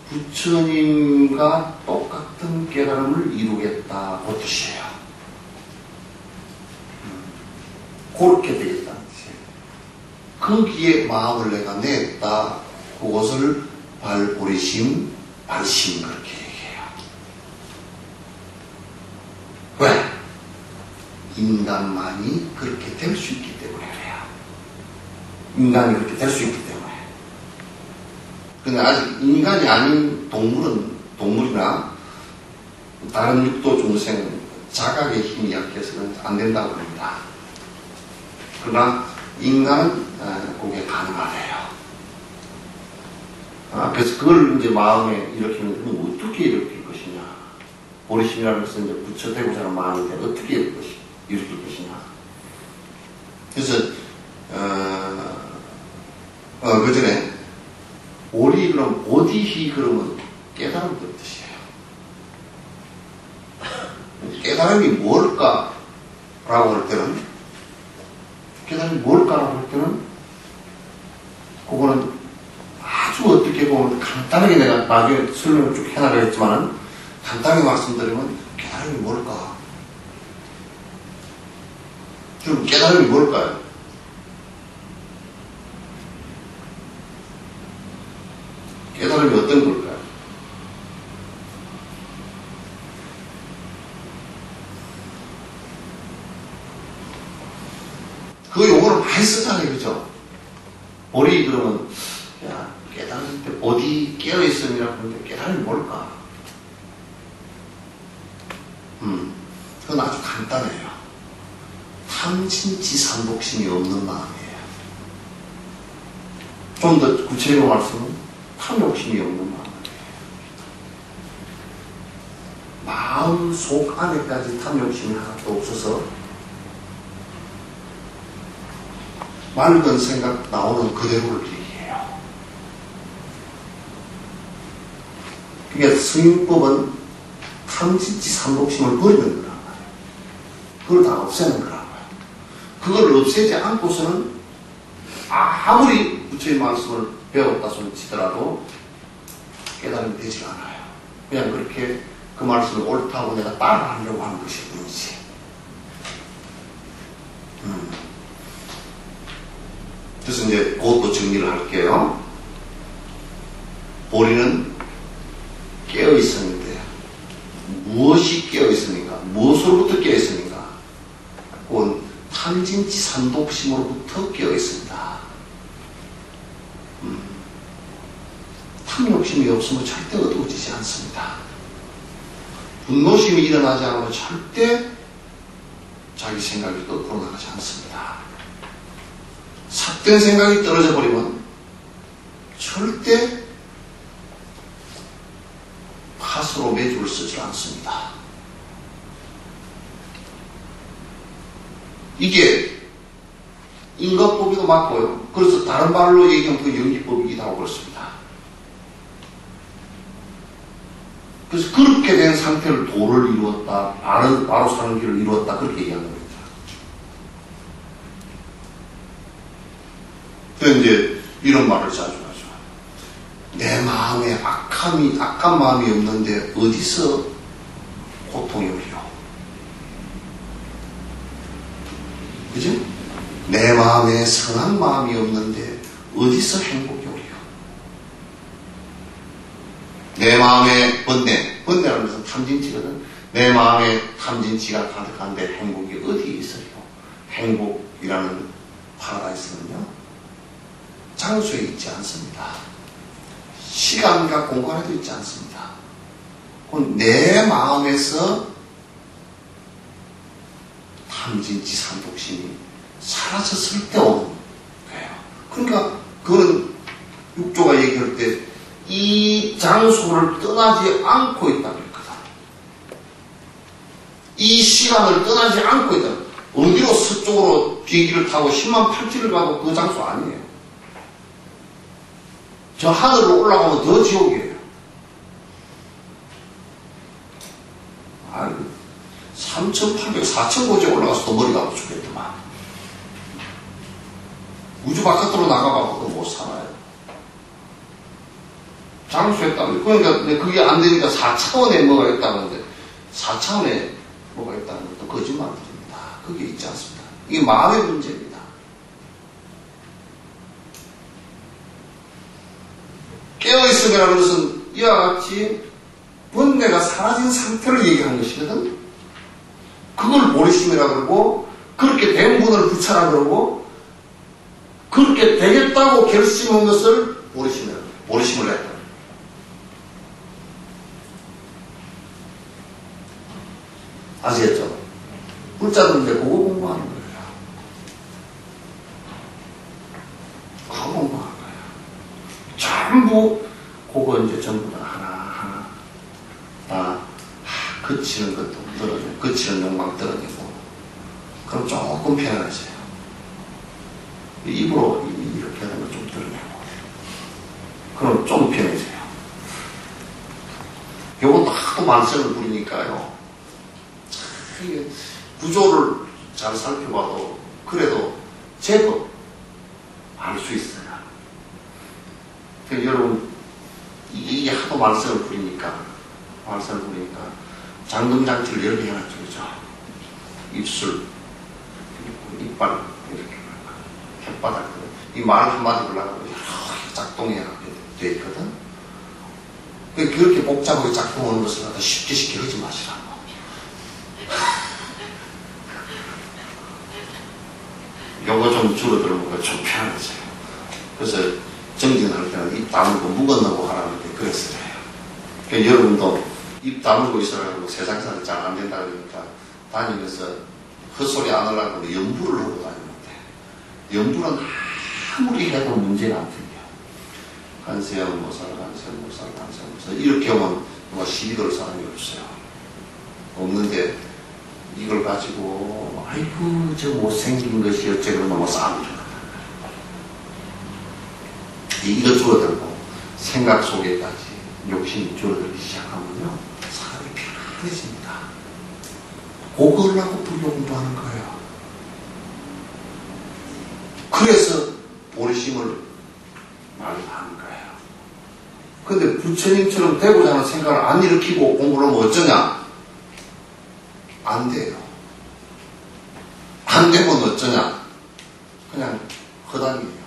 부처님과 똑같은 깨달음을 이루겠다 그 뜻이에요. 그렇게 되겠다는 뜻이에요. 거기에 마음을 내가 냈다. 그것을 발보리심, 발심 그렇게 얘기해요. 왜? 인간만이 그렇게 될 수 있기 때문에 그래요. 인간이 그렇게 될 수 있기 때문에. 근데 아직 인간이 아닌 동물이나 다른 육도 중생은 자각의 힘이 약해서는 안 된다고 합니다. 그러나 인간은 그게 가능하대요. 그래서 그걸 이제 마음에 일으키면 어떻게 일으킬 것이냐. 보리심이라는 것은 이제 부처되고자 하는 마음인데 어떻게 일으킬 것이냐. 그래서 그 전에 보리 그럼 보디히 그러면 깨달음 그 뜻이에요. 깨달음이 뭘까라고 할 때는 그거는 아주 어떻게 보면 간단하게 내가 나중에 설명을 쭉 해나가겠지만은 간단하게 말씀드리면 깨달음이 뭘까? 좀 깨달음이 뭘까요? 깨달음이 어떤 걸까요? 그 용어를 많이 쓰잖아요, 그죠? 보리 그러면 야 깨달을 때 어디 깨어있음이라고 하는데 깨달음이 뭘까? 그건 아주 간단해요. 탐진치삼복심이 없는 마음이에요. 좀 더 구체적으로 말씀은 탐욕심이 없는 마음이에요. 마음 속 안에까지 탐욕심이 하나도 없어서 맑은 생각 나오는 그대로를 얘기해요. 그러니까 스님법은 탐진치삼복심을 버리는 거란 말이에요. 그걸 다 없애는 거란 말이에요. 그걸 없애지 않고서는 아무리 부처의 말씀을 배웠다 손 치더라도 깨달음이 되지 않아요. 그냥 그렇게 그 말씀을 옳다고 내가 따라하려고 하는 것이 뿐이지. 그래서 이제 그것도 정리를 할게요. 보리는 깨어있었는데 무엇이 깨어있습니까? 무엇으로부터 깨어있습니까? 그건 탐진치삼독심으로부터 깨어있습니다. 탐욕심이 없으면 절대 어두워지지 않습니다. 분노심이 일어나지 않으면 절대 자기 생각이 거꾸로 나가지 않습니다. 삭된 생각이 떨어져 버리면 절대 팥으로 매주를 쓰지 않습니다. 이게 인과법에도 맞고요. 그래서 다른 말로 얘기하면 그 연기법이기도 하고 그렇습니다. 그래서 그렇게 된 상태를 도를 이루었다, 바로 사는 길을 이루었다, 그렇게 얘기하는 겁니다. 그래서 이제 이런 말을 자주 하죠. 내 마음에 악한 마음이 없는데 어디서 고통이 오리요? 그죠? 내 마음에 선한 마음이 없는데 어디서 행복이 오리요? 내 마음에 번뇌라는 것은 탐진치거든. 내 마음에 탐진치가 가득한데 행복이 어디에 있어요? 행복이라는 파라다이스는요, 장소에 있지 않습니다. 시간과 공간에도 있지 않습니다. 그건 내 마음에서 탐진치 삼독심이 사라졌을 때 오는 거예요. 그러니까 그거는 육조가 얘기할 때 이 장소를 떠나지 않고 있다고 했거든. 이 시간을 떠나지 않고 있다. 어디로 서쪽으로 비행기를 타고 10만 8지를 가도 그 장소 아니에요. 저 하늘로 올라가면 더 지옥이에요. 아이고, 3,800, 4,000고지에 올라가서 더 머리가 아파 죽겠더만. 우주 바깥으로 나가봐도 못 살아요. 장수했다면, 그러니까 그게 안 되니까 4차원에 뭐가 있다는데, 4차원에 뭐가 있다는 것도 거짓말입니다. 그게 있지 않습니다. 이게 마음의 문제입니다. 깨어있음이라는 것은 이와 같이 번뇌가 사라진 상태를 얘기하는 것이거든. 그걸 보리심이라 그러고, 그렇게 된 분을 부처라 그러고, 그렇게 되겠다고 결심한 것을 보리심이라 그래요. 보리심을 했다. 아시겠죠? 불자들은 이제 그거 공부하는 거예요. 그거 공부하는 거예요. 전부, 그거 이제 전부 다 하나하나 다 그치는 것도 떨어지고, 그치는 욕망 떨어지고, 그럼 조금 편안해져요. 입으로 이렇게 하는 걸 좀 드러내고, 그럼 좀 편해져요. 요거 하도 만세를 부리니까요. 구조를 잘 살펴봐도 그래도 제법 알 수 있어요. 그러니까 여러분 이게 하도 말썽을 부리니까 잠금장치를 여러 개 해놨죠. 그죠? 입술, 이빨 이렇게 혓바닥 이 말 한마디 하려고 작동해야 돼 있거든. 그렇게 복잡하게 작동하는 것을 갖다 쉽게 하지 마시라고. 요거 좀 줄어들면 좀 편해져요. 그래서 정진할 때는 입 다물고 묵어넣고 하라는 게 그랬어요. 그러니까 여러분도 입 다물고 있으라고 세상에서는 잘 안 된다 그러니까 다니면서 헛소리 안 하려고 연부를 하고 다니는데, 연부는 아무리 해도 문제가 안 생겨요. 간세형 모살 이렇게 하면 누가 시비 걸 사람이 없어요. 없는데 이걸 가지고 아이고 저 못생긴 것이 어째고 너무 싸움을 이거 줄어들고 생각 속에까지 욕심이 줄어들기 시작하면요 사람이 편안해집니다. 그걸 하고 불교 공부하는 거예요. 그래서 보리심을 많이 하는 거예요. 근데 부처님처럼 되고자 하는 생각을 안 일으키고 공부를 하면 어쩌냐? 안 돼요. 안 되면 어쩌냐? 그냥 허당이에요.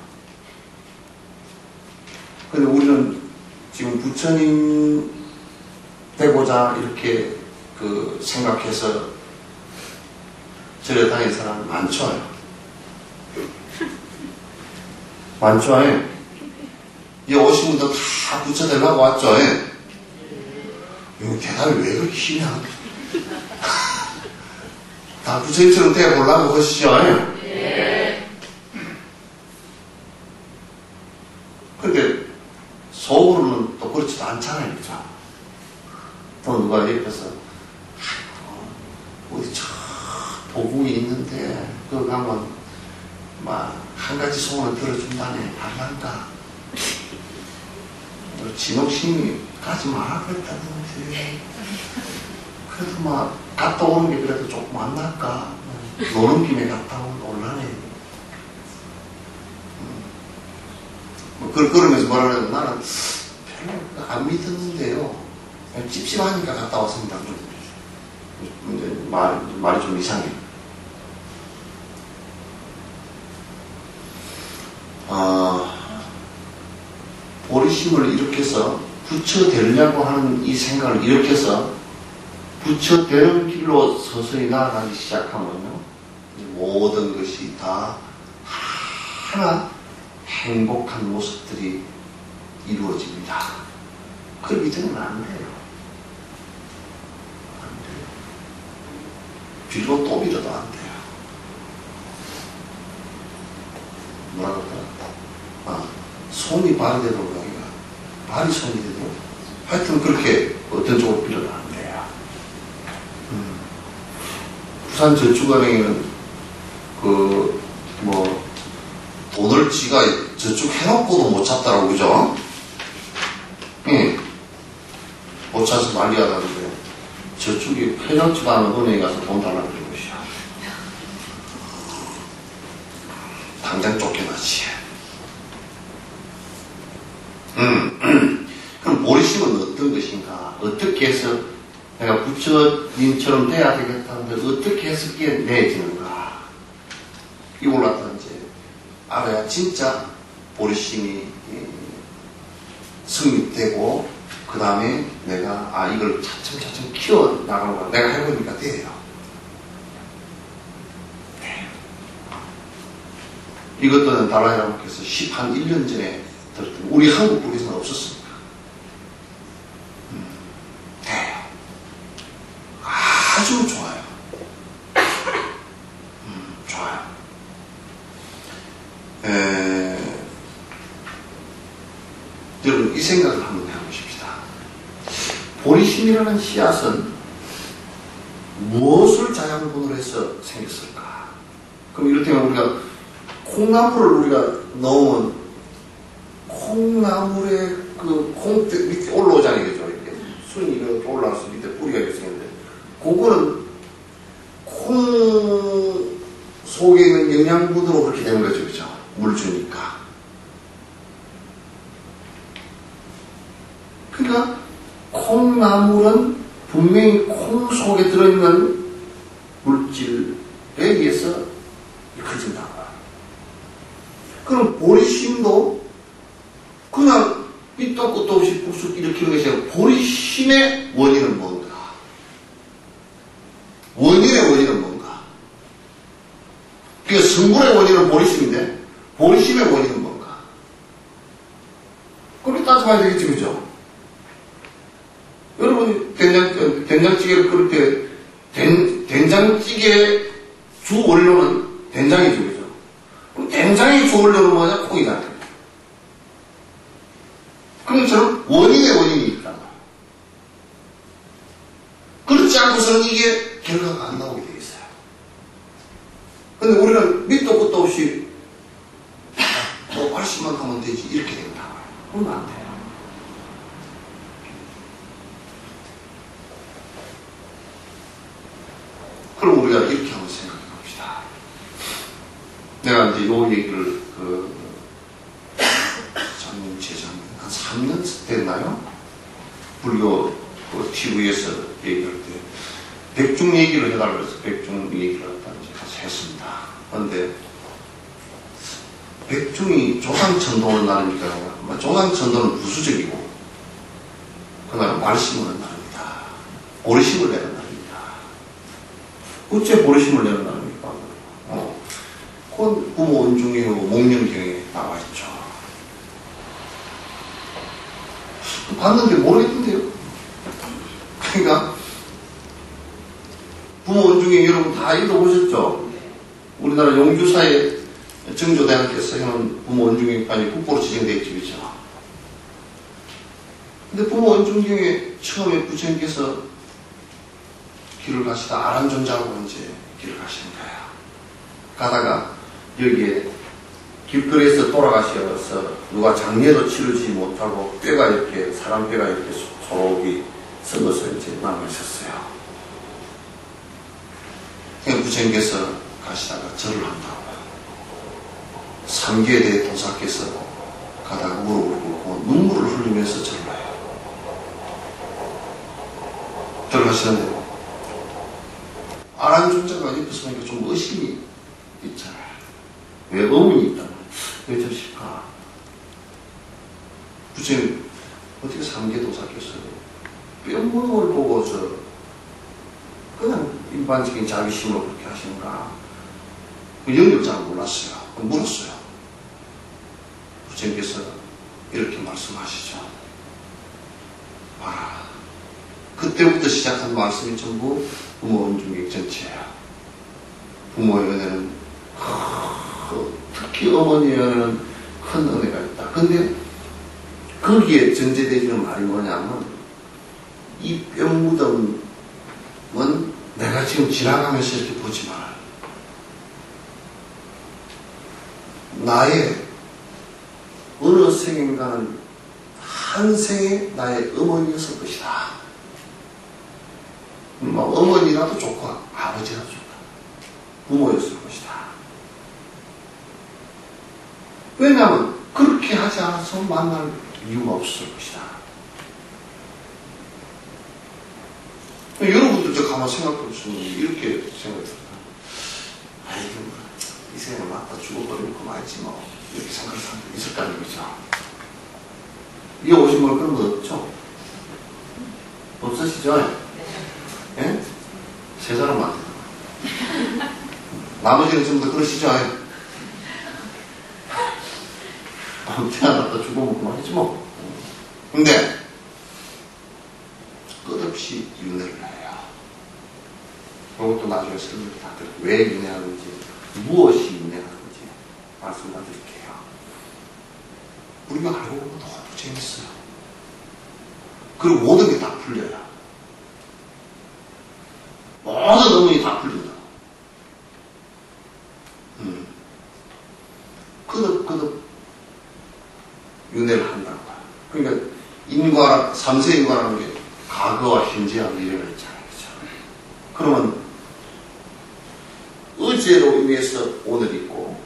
근데 우리는 지금 부처님 되고자 이렇게 생각해서 절에 다니는 사람 많죠? 많죠? 이 오신 분들 다 부처 되려고 왔죠? 이거 대답이 왜 그렇게 희냐? 다 부처님처럼 되어보려고 하시죠? 네. 근데 속으로는 또 그렇지도 않잖아요. 그죠? 또 누가 옆에서 어디 저 도궁이 있는데 그거 가면 막 한 가지 소원을 들어준다네. 할란가? 진옥심이 가지 마라 그랬다든지. 그래도 막 갔다 오는 게 그래도 조금 안 날까? 노는 김에 갔다 오면 올라네. 그러면서 뭐라 그래도 나는 별로 안 믿었는데요. 그냥 찝찝하니까 갔다 왔습니다. 이제 말이 좀 이상해. 보리심을 일으켜서 부처 되려고 하는 이 생각을 일으켜서 부처 되는 길로 서서히 나아가기 시작하면요, 모든 것이 다 하나 행복한 모습들이 이루어집니다. 그 믿으면 안 돼요. 안 돼요. 빌고 또 빌어도 안 돼요. 뭐라고 할까? 손이 발이 되도록 하기가, 발이 손이 되도록. 하여튼 그렇게 어떤 쪽으로 빌어도 안 돼요. 부산 저축은행에는 돈을 지가 저축해놓고도 못 찾더라고, 그죠? 예. 못 찾아서 난리 하다는데, 저축이 해놓지도 않은 은행에 가서 돈 달라고 그러는 것이야. 당장 쫓겨나지. 그럼 보리심은 어떤 것인가? 어떻게 해서 내가 부처님처럼 돼야 되겠다는데 어떻게 해서 그게 내지는가? 이걸 갖다 이제 알아야 진짜 보리심이 성립되고 그 다음에 내가 이걸 차츰차츰 키워나가는 거야. 내가 해보니까 돼요. 이것들은 달라이라마께서 1년 전에 들었더니 우리 한국 국에서는 없었습니다. 돼요. 아주 좋아요. 좋아요. 여러분 이 생각을 한번 해보십시다. 보리심이라는 씨앗은 무엇을 자양분으로 해서 생겼을까? 그럼 이를테면 우리가 콩나물을 우리가 넣으면 콩나물에 그 콩 밑에 올라오잖아요. 그죠? 이렇게 순이 이렇게 올라와서 밑에 뿌리가 이렇게 생겼는데 그거는 콩 속에 있는 영양분으로 그렇게 되는 거죠. 그죠? 물 주니까. 그러니까 콩나물은 분명히 콩 속에 들어있는 물질에 의해서 커진다. 그럼 보리심도 그냥 밑도 끝도 없이 쑥쑥 일으키는 것이 아니라 보리심의 원인은 뭔가? 원인의 원인은 뭔가? 그러니까 성분의 원인은 보리심인데 보리심의 원인은 뭔가? 그렇게 따져봐야 되겠지, 그죠? 여러분이 된장찌개를 끓일 때 된장찌개 주 원료는 된장이죠, 그죠? 그럼 된장이 주 원료는 뭐냐? 콩이잖아요. 그럼 저는 원인의 원인이 있다. 그렇지 않고서는 이게 결과가 안 나오게 되어 있어요. 근데 우리는 밑도 끝도 없이 뭐 말씀만 하면 되지 이렇게 된다. 그러면 안 돼요. 그럼 우리가 이렇게 한번 생각해 봅시다. 내가 이제 요 얘기를 작년, 재작년 한 3년 됐나요? 불교 TV에서 얘기할 때 백중 얘기를 해달라고 해서 백중 얘기를 갖다 이제 가서 했습니다. 그런데 백중이 조상천도는 나름이니까 조상천도는 부수적이고 그날 말심은 나릅니다. 보리심을 내는 날입니다. 어째 보리심을 내는 날입니까? 그건 부모 원중이고 목련경에 나와 있죠. 봤는데 모르겠던데요. 그러니까 부모 원중에 여러분 다 읽어보셨죠? 우리나라 용주사의 정조대학께서 해놓은 부모 원중경까지 국보로 지정되어 있죠. 그렇죠? 근데 부모 원중경에 처음에 부처님께서 길을 가시다 아란존자하고 이제 길을 가시는 거예요. 가다가 여기에 길거리에서 돌아가셔서 누가 장례도 치르지 못하고 뼈가 이렇게 사람 뼈가 이렇게 소록이 썩어서 이제 남으셨어요. 그냥 부처님께서 가시다가 절을 한다고요. 삼계에 대해 도사께서 가다가 무릎을 꿇고 눈물을 흘리면서 절을 해요. 들어가시는데 아란존자가 옆에서 보니까 좀 의심이 있잖아요. 왜 의문이 있다면 왜 저실까? 부처님 어떻게 삼계도사께서 뼈무을 보고서 그냥 일반적인 자비심으로 그렇게 하시는가? 그 영역자는 몰랐어요. 물었어요. 부처님께서 이렇게 말씀하시죠. 봐라. 그때부터 시작한 말씀이 전부 부모 원중경 전체예요. 부모의 은혜는 특히 어머니의 은혜는 큰 은혜가 있다. 근데 거기에 전제되어지는 말이 뭐냐면 이 뼈무덤은 내가 지금 지나가면서 이렇게 보지 마라. 나의 어느 생인가는 한 생에 나의 어머니였을 것이다. 어머니라도 좋고 아버지라도 좋다. 부모였을 것이다. 왜냐하면 그렇게 하지 않아서 만날 이유가 없을 것이다. 여러분들 저 가만 생각해보시면 이렇게 생각해요. 아이고, 이 생각은 맞다. 죽어버리고 그만이지 뭐. 이렇게 생각할 사람도 있을 거 아니겠죠. 이 오신 분 그런 거 없죠? 없으시죠? 예? 세 사람만. 나머지는 전부 다 그러시죠? 태어났다 죽어보고 말이지 뭐. 근데 끝없이 윤회를 해요. 이것도 나중에 설명을 다 드릴게요. 왜 윤회하는지, 무엇이 윤회하는지 말씀드릴게요. 우리가 알고 보면 너무 재밌어요. 그리고 모든 게 다 풀려요. 모든 의문이 다 풀린다. 끄덕끄덕 윤회를 한다는 거야. 그러니까 인과라, 삼세인과라는 게 과거와 현재와 미래가 있잖아요. 그렇죠? 그러면 어제로 인해서 오늘 있고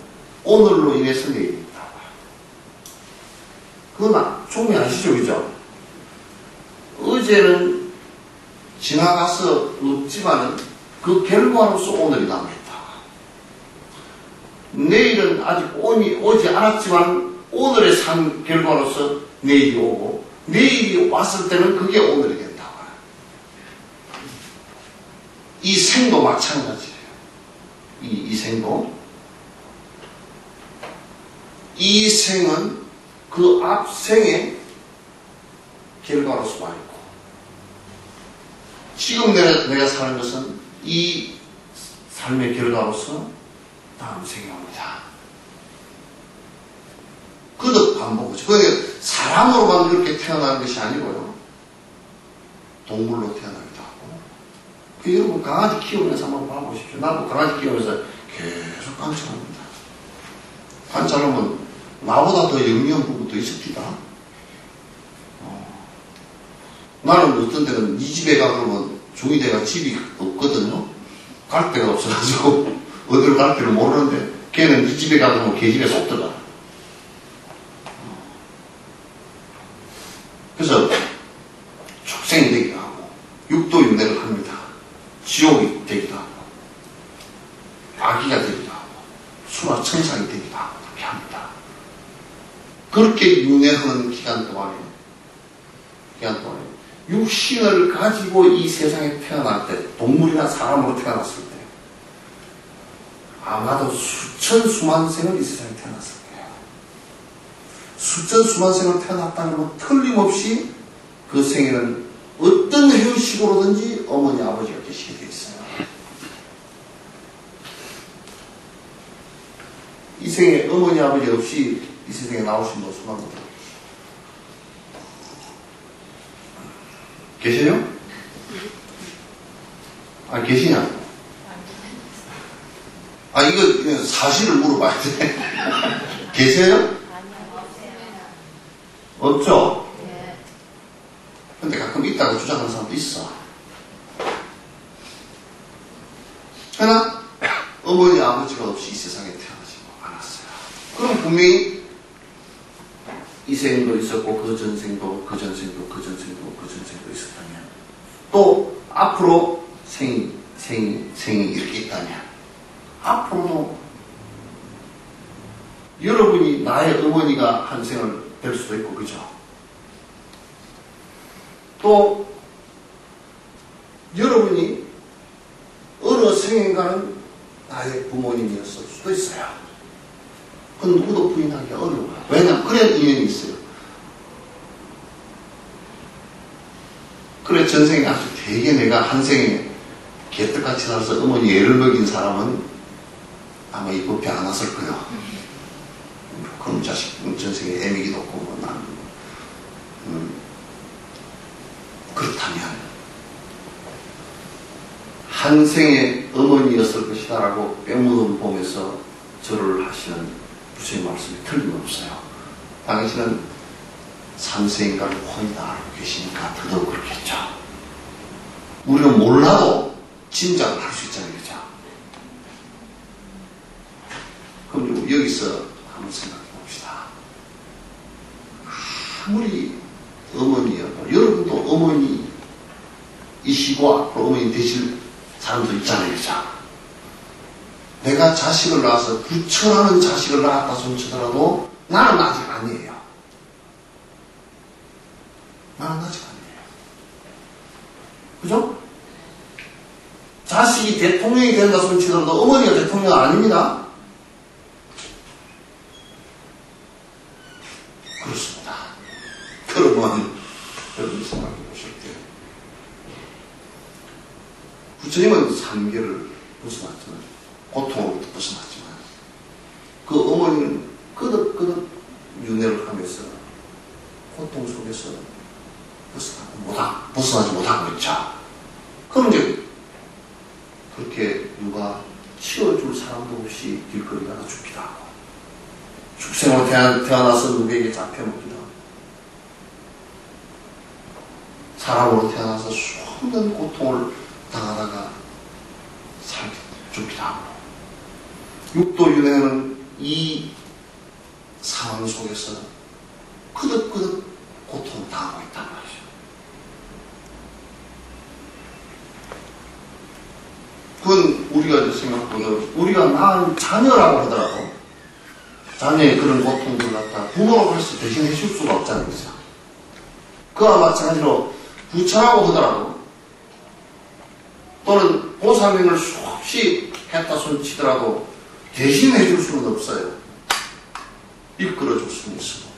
오늘로 인해서 내일 있다. 그건 충분히 아시죠? 그죠? 어제는 지나가서 없지만은 그 결과로서 오늘이 남아있다. 내일은 아직 오지 않았지만 오늘의 삶 결과로서 내일이 오고 내일이 왔을 때는 그게 오늘이 된다. 이 생도 마찬가지예요. 이 생도. 이 생은 그 앞 생의 결과로서 와 있고 지금 내가 사는 것은 이 삶의 결과로서 다음 생이 옵니다. 그도 반복이죠. 그러니까 사람으로만 그렇게 태어나는 것이 아니고요. 동물로 태어나기도 하고. 여러분 강아지 키우면서 한번 봐보십시오. 나도 강아지 키우면서 계속 관찰합니다. 관찰하면 나보다 더 영리한 부분도 있습니다. 나는 어떤 때는 이 집에 가면 중2대가 집이 없거든요. 갈 데가 없어가지고 어디로 갈지를 모르는데 걔는 이 집에 가면 걔 집에 쏙 들어가. 그래서 축생이 되기도 하고 육도윤회를 합니다. 지옥이 되기도 하고 아기가 되기도 하고 수라천상이 되기도 하고 그렇게 합니다. 그렇게 윤회하는 기간 동안에 육신을 가지고 이 세상에 태어날 때 동물이나 사람으로 태어났을 때 아마도 수천 수만 생을 이 세상에 태어났을 거예요. 수천 수만 생을 태어났다는 건 틀림없이 그 생에는 어떤 형식으로든지 어머니 아버지가 계시게 되어 있어요. 이 생에 어머니 아버지 없이 이 세상에 나오신 분 수만 분 계세요? 아, 계시냐? 아, 이거 사실을 물어봐야 돼. 계세요? 없죠? 근데 가끔 있다고 주장하는 사람도 있어. 그러나 어머니 아버지가 없이 이 세상에 태어나지 않았어요. 그럼 분명히 이 생도 있었고 그 전생도 그 전생도 그 전생도 그 전생도 있었다면 또 앞으로 생이 이렇게 있다면 앞으로도 여러분이 나의 어머니가 한 생을 될 수도 있고 그죠? 또 여러분이 어느 생인가는 나의 부모님이었을 수도 있어요. 그건 누구도 부인하기 어려워요. 왜냐하면 그런 인연이 있어요. 그래 전생에 아주 되게 내가 한 생에 개떡같이 살아서 어머니 애를 먹인 사람은 아마 이 법에 안 왔을 거예요. 그럼 자식 전생에 애미기도 없고 뭐 나는 그렇다면 한 생의 어머니였을 것이다라고 빼묻음 보면서 절을 하시는 부처의 말씀이 틀림없어요. 당신은 삼세인가를 훤히 다 알고 계시니까 더더욱 그렇겠죠. 우리는 몰라도 짐작을 할 수 있잖아요. 그죠? 그럼 여기서 한번 생각해 봅시다. 봅시다. 아무리 어머니여도 여러분도 어머니이시고 앞으로 어머니 되실 사람도 있잖아요. 그죠? 내가 자식을 낳아서 부처라는 자식을 낳았다 손치더라도 나는 아직 아니에요. 나는 아직 아니에요. 그죠? 자식이 대통령이 된다 손치더라도 어머니가 대통령 아닙니다. 그렇습니다. 여러분 생각해 보실 때 부처님은 3개를 벗어났지만 고통으로부터 벗어났지만 그 어머니는 끄덕끄덕 윤회를 하면서 고통 속에서 벗어나지 못하고 있죠. 그럼 이제 그렇게 누가 치워줄 사람도 없이 길거리 가서 죽기도 하고 축생으로 태어나서 누구에게 잡혀먹기도 하고 사람으로 태어나서 수없는 고통을 당하다가 죽기도 하고 육도윤회는 이 상황 속에서 끄덕끄덕 고통을 당하고 있단 말이죠. 그건 우리가 생각보다 우리가 낳은 자녀라고 하더라도 자녀의 그런 고통들을 갖다 부모로 할수 대신해 줄 수가 없잖아요. 그죠? 그와 마찬가지로 부처라고 하더라도 또는 보살님을 수없이 했다 손치더라도 대신해 줄 수는 없어요. 이끌어 줄 수는 있어요.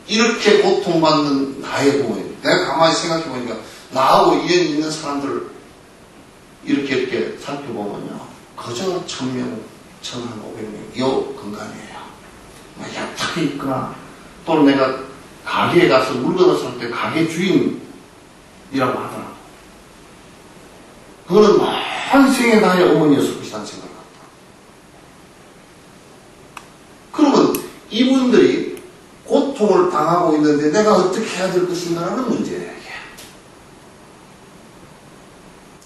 이렇게 고통받는 나의 부모님, 내가 가만히 생각해 보니까 나하고 인연이 있는 사람들 이렇게 살펴보면요, 그저 1000명, 1500명 요 근간이에요. 얕하게 있거나 또는 내가 가게에 가서 물건을 살 때 가게 주인이라고 하더라고. 그거는 한생의 나의 어머니였을 것이라는 생각을 합니다. 그러면 이분들이 고통을 당하고 있는데 내가 어떻게 해야 될 것인가라는 문제예요.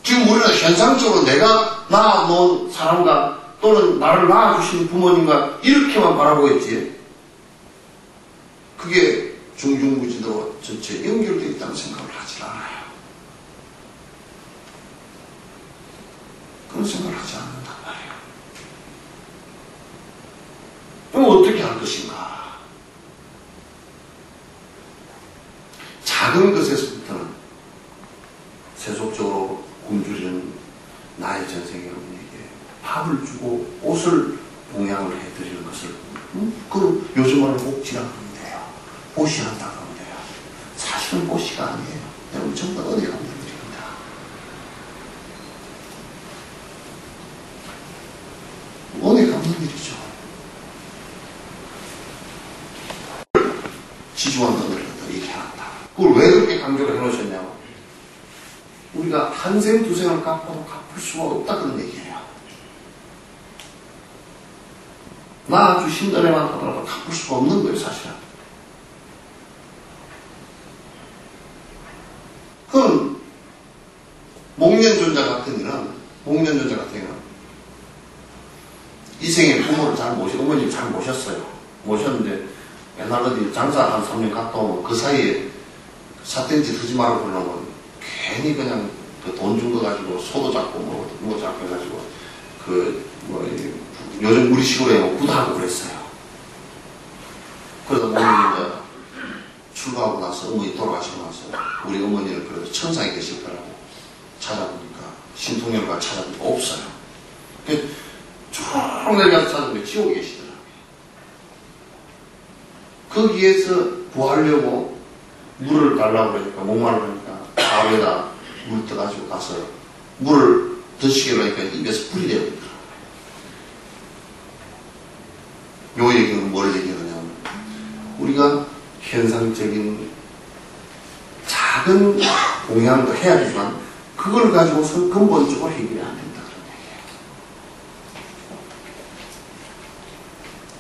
지금 우리는 현상적으로 내가 낳아놓은 사람과 또는 나를 낳아주신 부모님과 이렇게만 바라보고 있지, 그게 중중무지도 전체 연결되어 있다는 생각을 하지 않아요. 그런 생각을 하지 않는단 말이에요. 그럼 어떻게 할 것인가? 작은 것에서부터는 세속적으로 굶주리는 나의 전생의 어머니에게 밥을 주고 옷을 봉양을 해드리는 것을 그럼 요즘은 복지라고 하면 돼요. 보시한다고 하면 돼요. 사실은 보시가 아니에요. 여러분 전부 다 은혜 갚는 일입니다. 은혜 갚는 일이죠. 지주한 너를 얘기해놨다. 그걸 왜 그렇게 강조를 해놓으셨냐고. 우리가 한 생, 두 생을 갚아도 갚을 수가 없다 그런 얘기예요. 낳아주신 은혜만 하더라도 갚을 수가 없는 거예요, 사실은. 그럼 목련존자 같은 이는 이 생에 부모를 잘 어머니를 잘 모셨어요. 모셨는데 옛날 어디 장사 한 3년 갔다 오면 그 사이에 삿댄짓 하지 말라고 그러면 괜히 그냥 그 돈 준 거 가지고 소도 잡고 뭐 잡고 해가지고 요즘 우리 시골에 구다하고 그랬어요. 그래서 어머니 이제 출가하고 나서 어머니 돌아가시고 나서 우리 어머니를 그래도 천상에 계실 거라고 찾아보니까 신통렬과 찾아보니까 없어요. 쭉 내려가서 찾아보니까 지옥에 계시더라고요. 거기에서 구하려고 물을 달라고 그러니까 목마르니까 바위에다 물 떠가지고 가서 물을 드시게 하니까 입에서 불이 되어버리더라고요. 요 얘기는 뭘 얘기하냐면 우리가 현상적인 작은 공양도 해야 되지만 그걸 가지고서 근본적으로 해결이 안 된다 그런 얘기예요.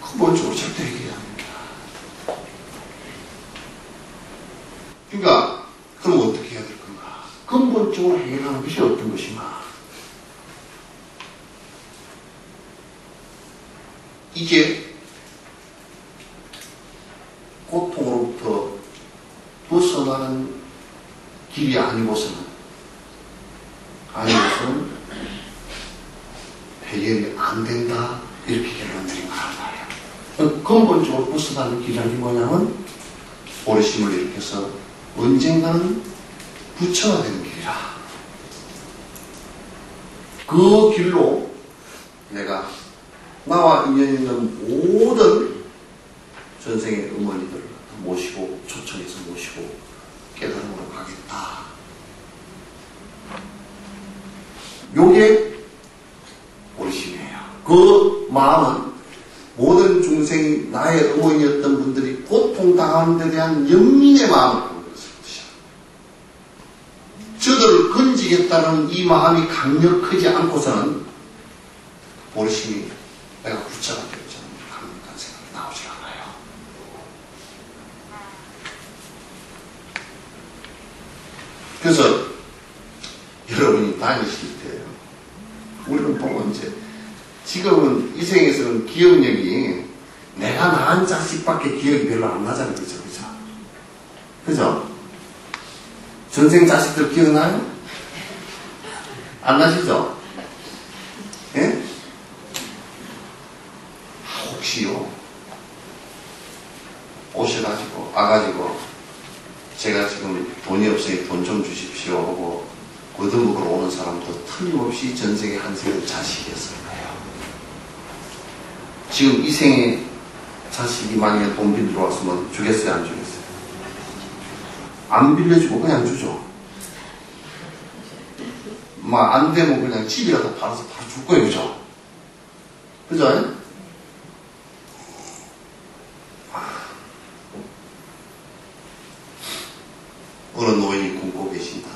근본적으로 절대 해결이 안 됩니다. 그러니까 그럼 어떻게 해야 될 건가? 근본적으로 해결하는 것이 어떤 것인가? 이게 고통으로부터 벗어나는 길이 아니고서는 해결이 안 된다, 이렇게 결론 내린 거란 말이에요. 근본적으로 벗어나는 길이라는 게 뭐냐면 오래심을 일으켜서 언젠가는 부처가 되는 길이라. 그 길로 내가 나와 인연 있는 모든 전생의 어머니들을 모시고, 초청해서 모시고 깨달음으로 가겠다. 요게 오리심이에요. 그 마음은 모든 중생이 나의 어머니였던 분들이 고통당하는 데 대한 연민의 마음을 갖고 있을 것이야. 저들을 건지겠다는 이 마음이 강력하지 않고서는 오리심이 내가 부처가 되지 않는 강력한 생각이 나오지 않아요. 그래서 여러분이 다니실 때 우리는 보면 이제 지금은 이 생에서는 기억력이 내가 낳은 자식밖에 기억이 별로 안 나잖아요. 그죠? 그죠? 전생 자식들 기억나요? 안 나시죠? 예? 혹시요 와가지고 제가 지금 돈이 없으니 돈 좀 주십시오 하고 거듭먹으러 오는 사람도 틀림없이 전생에 한 세의 자식이었을 거예요. 지금 이 생에 자식이 만약에 돈 빌리러 왔으면 주겠어요, 안 주겠어요? 안 빌려주고 그냥 주죠. 안 되면 그냥 집이라도 팔아서 바로 줄 거예요, 그죠? 그죠? 어느 노인이 굶고 계신다.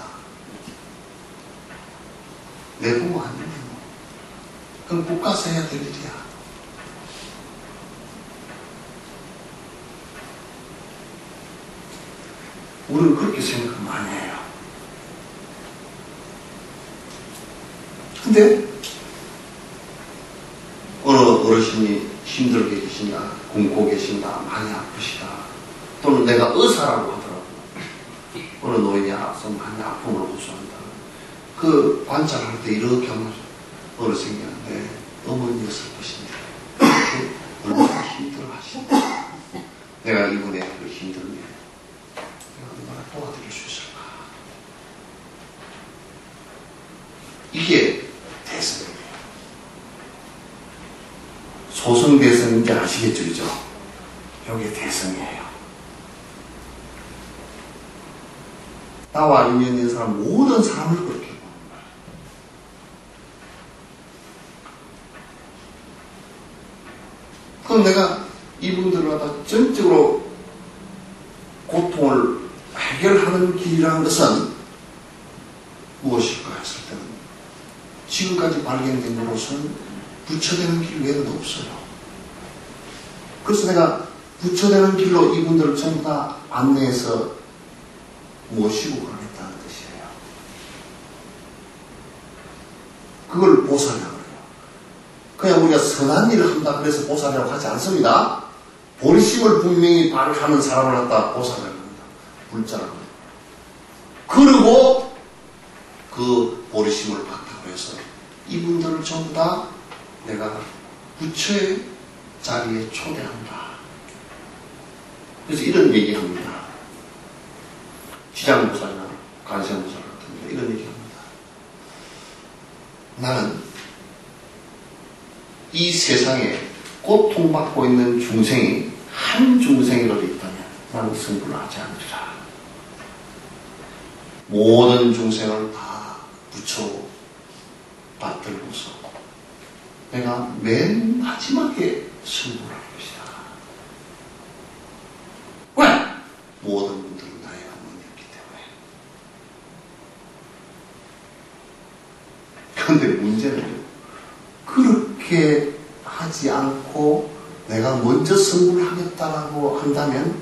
내 부모 아닌데 뭐. 그럼 국 가서 해야 될 일이야. 우리는 그렇게 생각을 많이 해요. 근데 어느 어르신이 힘들게 계신다, 굶고 계신다, 많이 아프시다, 또는 내가 의사라고 하더라도 어느 노인이 알아서 많이 아픔을 호소한다. 그 관찰할 때 이렇게 하면 어르신이 내 어머니였을 것인데 얼마나 힘들어하신다. 내가 이분의 그 힘듦에 내가 얼마나 도와드릴 수 있을까. 이게 대성이에요. 소승대성인지 아시겠죠? 그죠? 여기 대성이에요. 나와 인연 있는 사람, 모든 사람을 그렇게 보는 거예요. 그럼 내가 이분들을 갖다 전적으로 고통을 해결하는 길이라는 것은 무엇일까 했을 때는 지금까지 발견된 것으로서는 부처되는 길 외에는 없어요. 그래서 내가 부처되는 길로 이분들을 전부 다 안내해서 모시고 가겠다는 뜻이에요. 그걸 보살이라고 그래요. 그냥 우리가 선한 일을 한다 그래서 보살이라고 하지 않습니다. 보리심을 분명히 발하는 사람을 갖다 보살이라고 합니다. 불자라고 해요. 그리고 그 보리심을 바탕으로 해서 이분들을 전부 다 내가 부처의 자리에 초대한다. 그래서 이런 얘기합니다. 지장보살이나 간세보살 같은 이런 얘기합니다. 나는 이 세상에 고통받고 있는 중생이 한 중생이라도 있다면 나는 승부를 하지 않으리라. 모든 중생을 다 부처 받들고서 내가 맨 마지막에 승부를 할 것이다. 왜? 모든 분들은 나의 어머니였기 때문에. 그런데 문제는 그렇게 하지 않고 내가 먼저 승부를 하겠다라고 한다면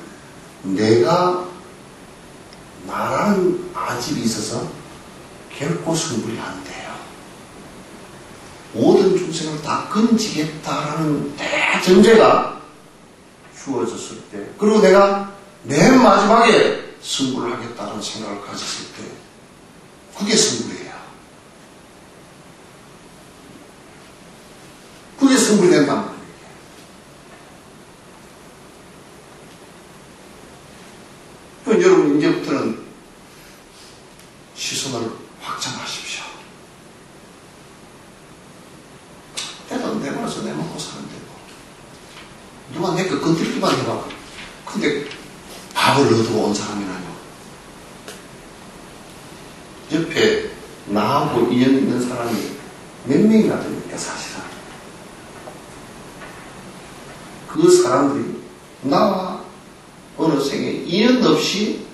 내가 나라는 아집이 있어서 결코 승부를 안 돼요. 모든 중생을 다 건지겠다라는 대전제가 주어졌을 때, 그리고 내가 맨 마지막에 승부를 하겠다는 생각을 가졌을 때, 그게 승부예요. 그게 승부가 된단 말이에요. 그러니까 여러분, 이제부터는 시선을 확장하십시오. 내가 내 말에서 내 먹고 사는데 뭐. 누가 내 거 건드리기만 해봐. 근데 밥을 얻어 온 사람이라뇨. 옆에 나하고 인연 있는 사람이 몇 명이나 됩니까, 사실은. 그 사람들이 나와 어느 생에 인연 없이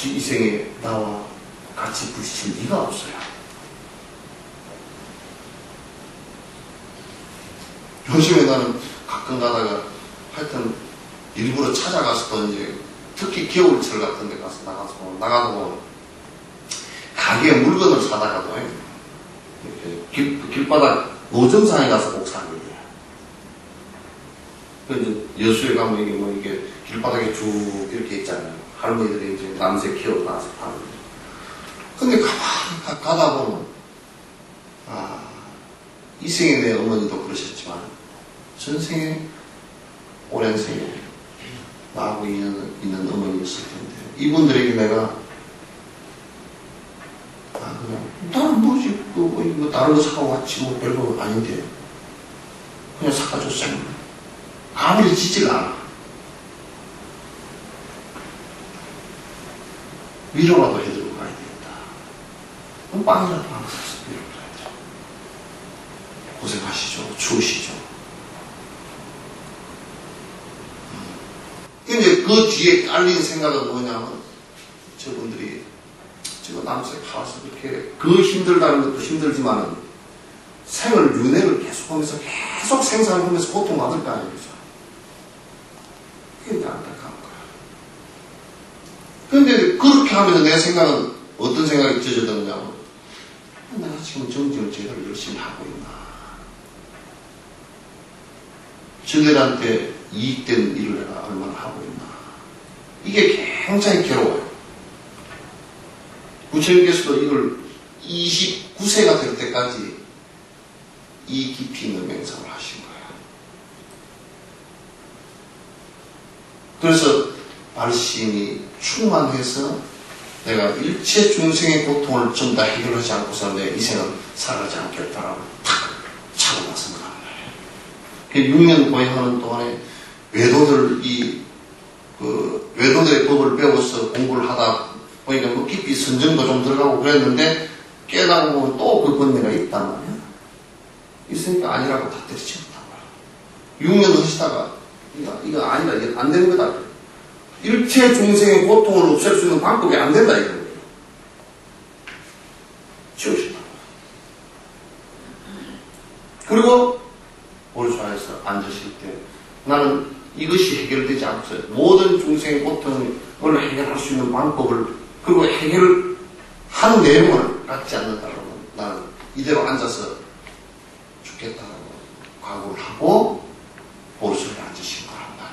이 생에 나와 같이 부딪힐 리가 없어요. 요즘에 나는 가끔 가다가 하여튼 일부러 찾아가서 이제 특히 겨울철 같은 데 가서 나가서 보면 가게에 물건을 사다가도 이렇게 길바닥 노점상에 가서 꼭 사는 거예요. 그 이제 여수에 가면 이게 뭐 이게 길바닥에 쭉 이렇게 있잖아요. 할머니들이 이제 남새 키워 나와서 파는 거예요. 근데 가만 가다 보면 이 생에 내 어머니도 그러셨지만 전생에 오랜 생에 나하고 있는 어머니였을 텐데 이분들에게 내가 그냥 나는 뭐지 뭐 다른 거 사고 왔지 뭐 별거 아닌데 그냥 사가줬어요. 아무리 지질 않아. 위로라도 해주고 가야 되겠다. 그럼 빵이라도 하나 사서 위로를 해야 돼. 고생하시죠. 추우시죠. 근데 그 뒤에 깔린 생각은 뭐냐면 저분들이 지금 남색 팔아서 그렇게 그 힘들다는 것도 힘들지만은 생을 윤회를 계속하면서 계속 생산하면서 고통받을 거 아니겠죠. 그게 안타까운 거야. 그런데 그렇게 하면서 내 생각은 어떤 생각이 젖어드느냐면 내가 지금 정진을 제대로 열심히 하고 있나. 저들한테 이익되는 일을 내가 얼마나 하고 있나. 이게 굉장히 괴로워요. 부처님께서도 이걸 29세가 될 때까지 이 깊이 있는 맹상을 하신 거예요. 그래서 발심이 충만해서 내가 일체 중생의 고통을 전부 다 해결하지 않고서 내 이생을 살아가지 않겠다라고 탁 차고 나선 거란 말이에요. 6년 고행하는 동안에 외도들의 법을 배워서 공부를 하다 보니까 뭐 깊이 선정도 좀 들어가고 그랬는데 깨닫고 보면 또 그 번뇌가 있단 말이야. 있으니까 아니라고 다 때려치웠단 말이야. 6년 하시다가 이거 아니다. 이게 안 되는 거다. 일체 중생의 고통을 없앨 수 있는 방법이 안 된다 이거예요. 치우신다. 그리고 올좌에서 앉으실 때 나는 이것이 해결되지 않고서 모든 중생의 고통을 해결할 수 있는 방법을 그리고 해결하는 내용을 갖지 않는다면 나는 이대로 앉아서 죽겠다고 각오를 하고 보르소에 앉으신 거란다.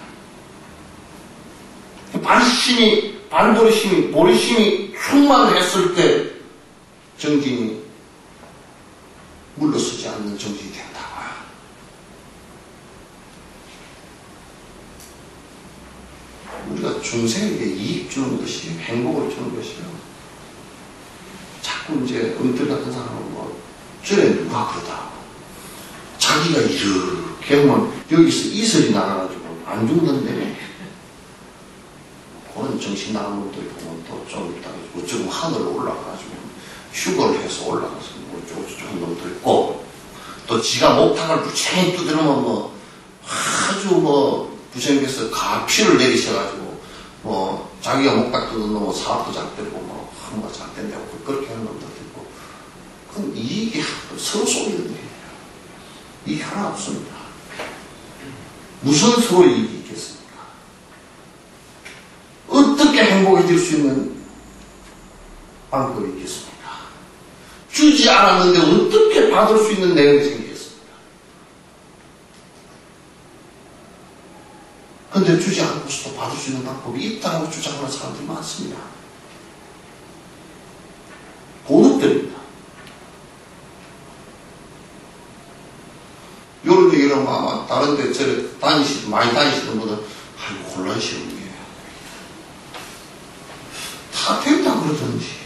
발버릇심이 보리심이 충만했을 때 정진이 물러서지 않는 정진이 된다. 우리가 중생에게 이익 주는 것이 행복을 주는 것이요. 자꾸 이제 은들 같은 사람은 뭐 저래 누가 그러다. 자기가 이렇게 하면 여기서 이슬이 나가가지고 안 죽는데 그런 정신 나간 놈도 있고 또 좀 있다가 어쩌고 하늘로 올라가가지고 휴거를 해서 올라가서 뭐 어쩌고 하는 놈도 있고 또 지가 목탁을 부채히 두드리면 뭐 아주 뭐 부처님께서 가피를 내리셔가지고 뭐 자기가 목탁 뜯은 놈은 사업도 잘 되고 뭐 한가 잘 된다고 그렇게 하는 놈도 있고 그럼 이게 서로 쏘이는 거예요. 이게 하나 없습니다. 무슨 서로 이익이 있겠습니까? 어떻게 행복해질 수 있는 방법이 있겠습니까? 주지 않았는데 어떻게 받을 수 있는 내용이 생기겠습니까? 근데 주지 않고서도 받을 수 있는 방법이 있다고 주장하는 사람들이 많습니다. 도둑들입니다. 이런 얘기를 하면 아마 다른 데 많이 다니시는 분은 아이고 혼란스러운 게 다 된다 그러든지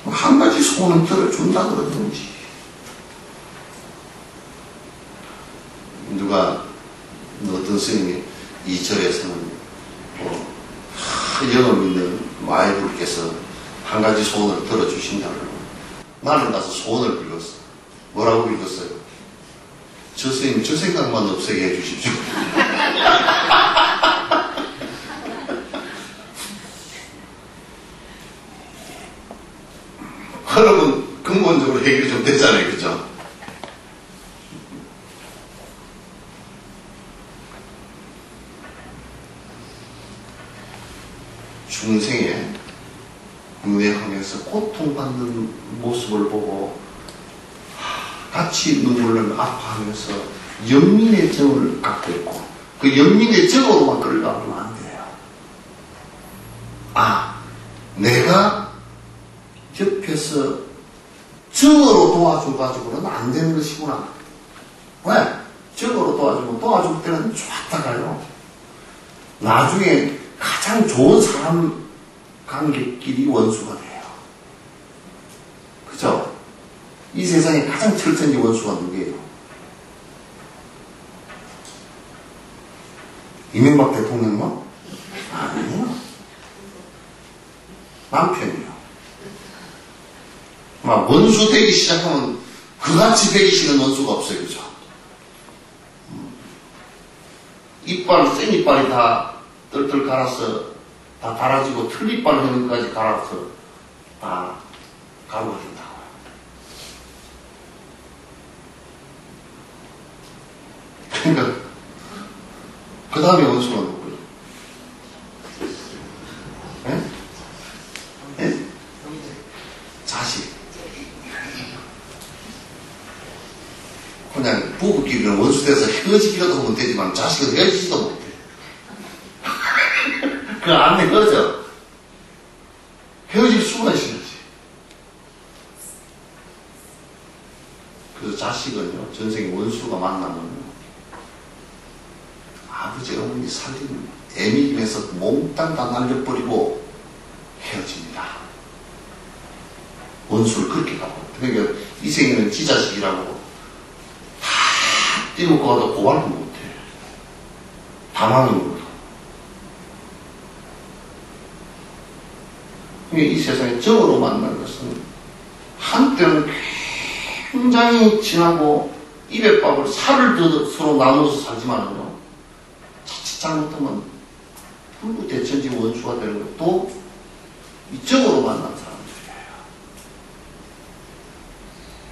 한 가지 소원은 들어준다 그러든지 누가 어떤 스님이 이 절에서는 영을 믿는 마애불께서 한 가지 소원을 들어주신다고 나는 가서 소원을 빌었어. 뭐라고 빌었어요? 저 스님이 저 생각만 없애게 해주십시오. 그러면 근본적으로 해결이 좀 됐잖아요. 그죠? 중생의 윤회하면서 고통받는 모습을 보고 같이 눈물을 아파하면서 연민의 정을 갖고 있고 그 연민의 정으로만 끌어가면 안 돼요. 아, 내가 옆에서 정으로 도와줘가지고는 안 되는 것이구나. 왜? 정으로 도와주면 도와줄 때는 좋았다가요. 나중에 가장 좋은 사람 관계끼리 원수가 돼요. 그죠? 이 세상에 가장 철저히 원수가 누구예요? 이명박 대통령요? 아니에요. 남편이요. 막 원수 되기 시작하면 그같이 되기 싫은 원수가 없어요. 그죠? 이빨, 센 이빨이 다 뜰뜰 갈아서 다 달아지고 틀니빨 하는 것까지 갈아서 다 가루가 된다고요. 그러니까 그 다음에 원수가 누구예요? 예? 예? 자식. 그냥 부부끼리는 원수돼서 헤어지기라도 하면 되지만 자식은 헤어지지도 못해. 그 안 헤어져. 헤어질 수가 있어야지. 그래서 자식은요, 전생에 원수가 만나면 아버지, 어머니 살린 애미김에서 몽땅 다 날려버리고 헤어집니다. 원수를 그렇게 가고. 그러니까 이 생에는 지 자식이라고 다 떼놓고 가도 고발도 못해. 다망으로. 이 세상에 정으로 만난 것은 한때는 굉장히 진하고 입에 밥을 살을 더 서로 나누어서 살지만은요, 자칫 잘못하면 불구대천지 원수가 되는 것도 이 정으로 만난 사람들이에요.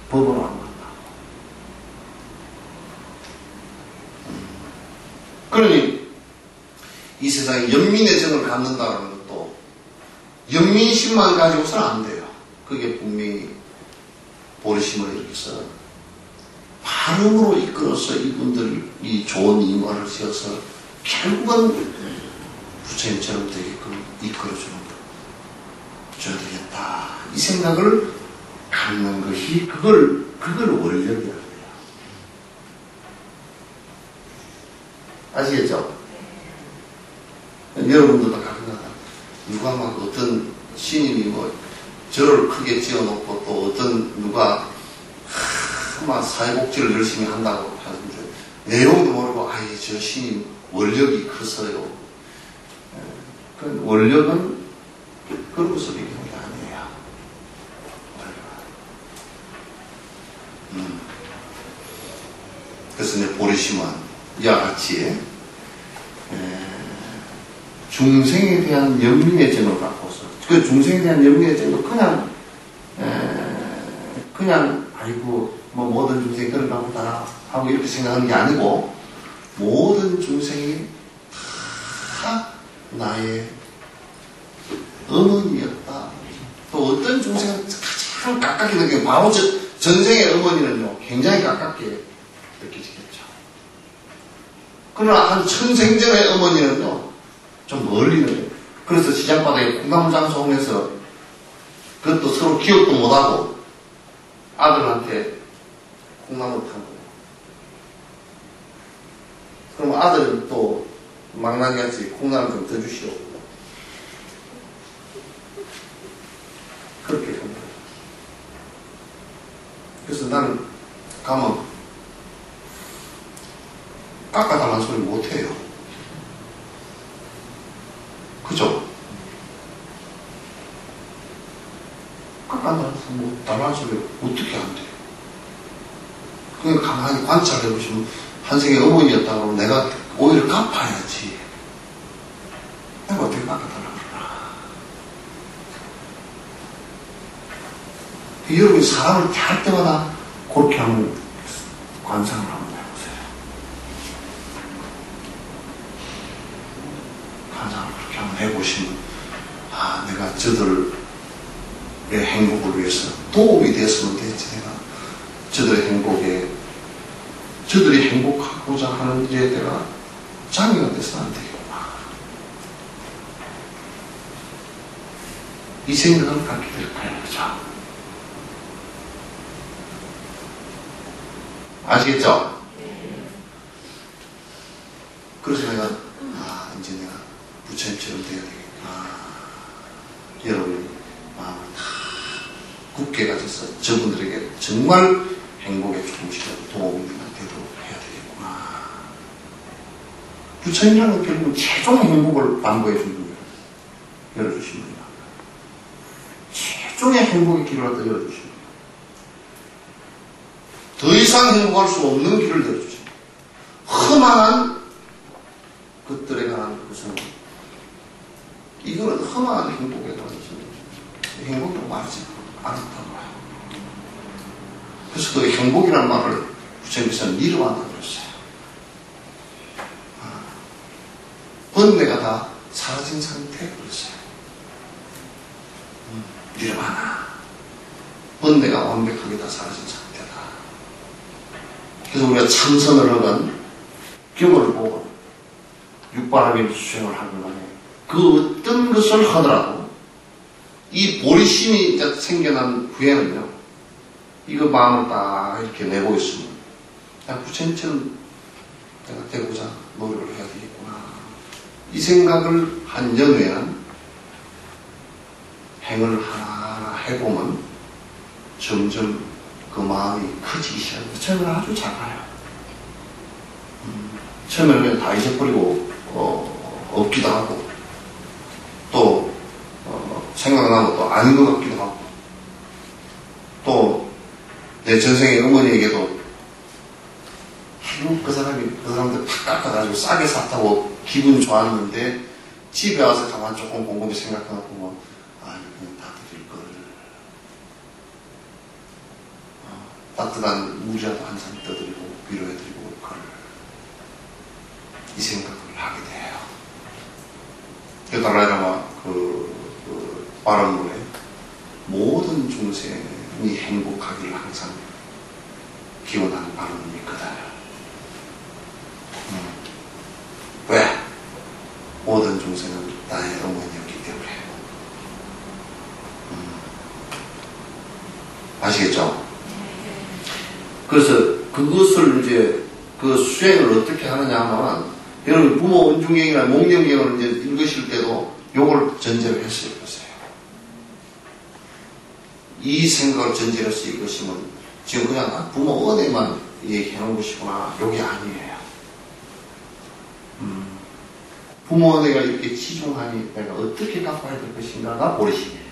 법으로 안 만나고. 그러니 이 세상에 연민의 정을 갖는다는 것도 연민심만 가지고서는 안 돼요. 그게 분명히 보리심을 일으켜서 발음으로 이끌어서 이분들이 좋은 인과를 세워서 결국은 부처님처럼 되게끔 이끌어주는 거. 줘야 되겠다. 이 생각을 갖는 것이 그걸 원력이라고 해요. 아시겠죠? 여러분들도 가끔가다 누가 막 어떤 신임이 뭐 절을 크게 지어놓고 또 어떤 누가 막 사회복지를 열심히 한다고 하는데 내용도 모르고 아예 저 신임 원력이 커서요. 그 원력은 그러고서 얘기하는 게 아니에요. 그래서 내 보리심은 이와 같이 중생에 대한 연민의 정을 갖고서 그 중생에 대한 연민의 정도 그냥 아이고 뭐 모든 중생이 그런가 보다 하고 이렇게 생각하는 게 아니고 모든 중생이 다 나의 어머니였다. 또 어떤 중생은 참 가깝게 느껴요. 바로 전생의 어머니는요, 굉장히 가깝게 느껴지겠죠. 그러나 한 천생전의 어머니는요, 좀 멀리 느껴요. 그래서 시장바닥에 콩나물 장송해서 그것도 서로 기억도 못하고 아들한테 콩나물 탄 거예요. 그럼 아들은 또 망나니같이 콩나물 좀 더 주시오. 그렇게 한 거예요. 그래서 나는 가면 깎아달라는 소리 못해요. 그죠? 깎아달라는 소리 어떻게 안 돼요? 그냥 가만히 관찰해보시면 한생의 어머니였다고 하면 내가 오히려 갚아야지. 내가 어떻게 깎아달라고 그러나. 여러분이 사람을 대할 때마다 그렇게 하면 관상을 한번 해보세요. 관상을 그렇게 한번 해보시면, 아, 내가 저들의 행복을 위해서 도움이 됐으면 됐지. 내가 저들의 행복에, 저들이 행복하고자 하는 일에 내가 장애가 돼서는 안 되겠구나. 이 생각을 갖게 될 거예요. 그죠? 아시겠죠? 그래서 내가, 이제 내가 부처님처럼 돼야 되겠구나. 여러분이 마음을 다 굳게 가져서 저분들에게 정말 행복에 조금씩이라도 도움이 되도록 해야 되겠구나. 부처님이라는 결국은 최종 행복을 담보해 준 분이에요. 열어주신 분이야. 최종의 행복의 길을 갖다 열어주신 분이에요. 더 이상 행복할 수 없는 길을 열어주십니다. 험한 것들에 관한 것은 이거는 험한 행복에 관한 것은 행복이라고 말하지 않았다고 해요. 그래서 그 행복이라는 말을 부처님께서는 니르바나라고 그랬어요. 번뇌가 다 사라진 상태 그랬어요. 니르바나. 번뇌가 완벽하게 다 사라진 상태다. 그래서 우리가 참선을 하건 경을 보건 육바라밀 수행을 하건 간에 그 어떤 것을 하더라도 이 보리심이 이제 생겨난 후에는요, 이거 마음을 딱 이렇게 내고 있으면 그냥 부처님처럼 내가 되고자 노력을 해야 되겠구나. 이 생각을 한 연후에는 행을 하나하나 해보면 점점 그 마음이 커지기 시작해요. 처음에는 아주 작아요. 처음에는 그냥 다 잊어버리고 없기도 하고 또 생각나면 또 아닌 것 같기도 하고 또 내 전생의 어머니에게도 그 사람들 팍 깎아가지고 싸게 샀다고 기분 좋았는데 집에 와서 가만 조금 곰곰이 생각하고 보면 이건 다 드릴 걸. 따뜻한 물이라도 한 잔 떠드리고 위로해드리고 올 걸. 이 생각을 하게 돼요. 그 달라이라마 바람문에 모든 중생이 행복하기를 항상 기원하는 바람문이 있거든. 왜? 모든 중생은 나의 어머니였기 때문에. 아시겠죠? 그래서 그것을 이제 그 수행을 어떻게 하느냐 하면 여러분 부모 은중경이나 목령경을 이제 읽으실 때도 요걸 전제로 했어요. 이 생각을 전제로 해서 읽으시면 지금 그냥 부모 은혜만 얘기해 놓은 것이구나. 요게 아니에요. 부모 은혜가 이렇게 치중하니 내가 어떻게 갚아야 될 것인가가 보리심이에요.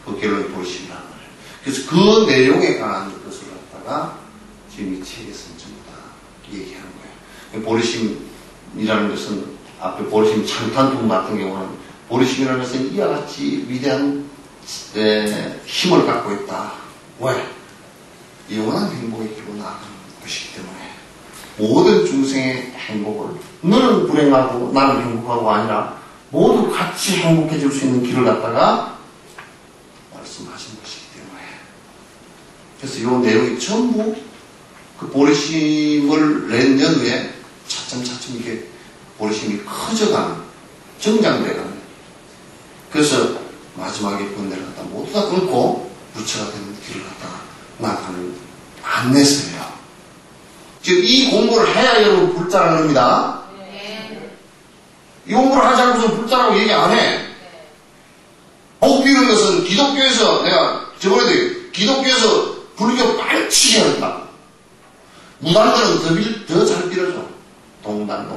그 결론이 보리심이라는 거예요. 그래서 그 내용에 관한 것을 갖다가 지금 이 책에서는 전부 다 얘기하는 거예요. 보리심이라는 것은 앞에 보리심 창탄품 같은 경우는 보리심이라는 것은 이와 같이 위대한 힘을 갖고 있다. 왜? 영원한 행복의 길로 나아가는 것이기 때문에 모든 중생의 행복을 너는 불행하고 나는 행복하고 아니라 모두 같이 행복해질 수 있는 길을 갖다가 그래서 이 내용이 전부 그 보리심을 낸 연후에 차츰차츰 이게 보리심이 커져가는, 정장돼가는. 그래서 마지막에 번뇌를 갖다 모두 다 끊고 부처가 되는 길을 갖다가 나가는 안내서예요. 지금 이 공부를 해야 여러분 불자라는 겁니다. 이 공부를 하지 않고서 불자라고 얘기 안 해. 복 비는 것은 기독교에서, 내가 저번에도 기독교에서 불교 빨치게 한다. 무당들은 더 잘 빌어줘. 동단.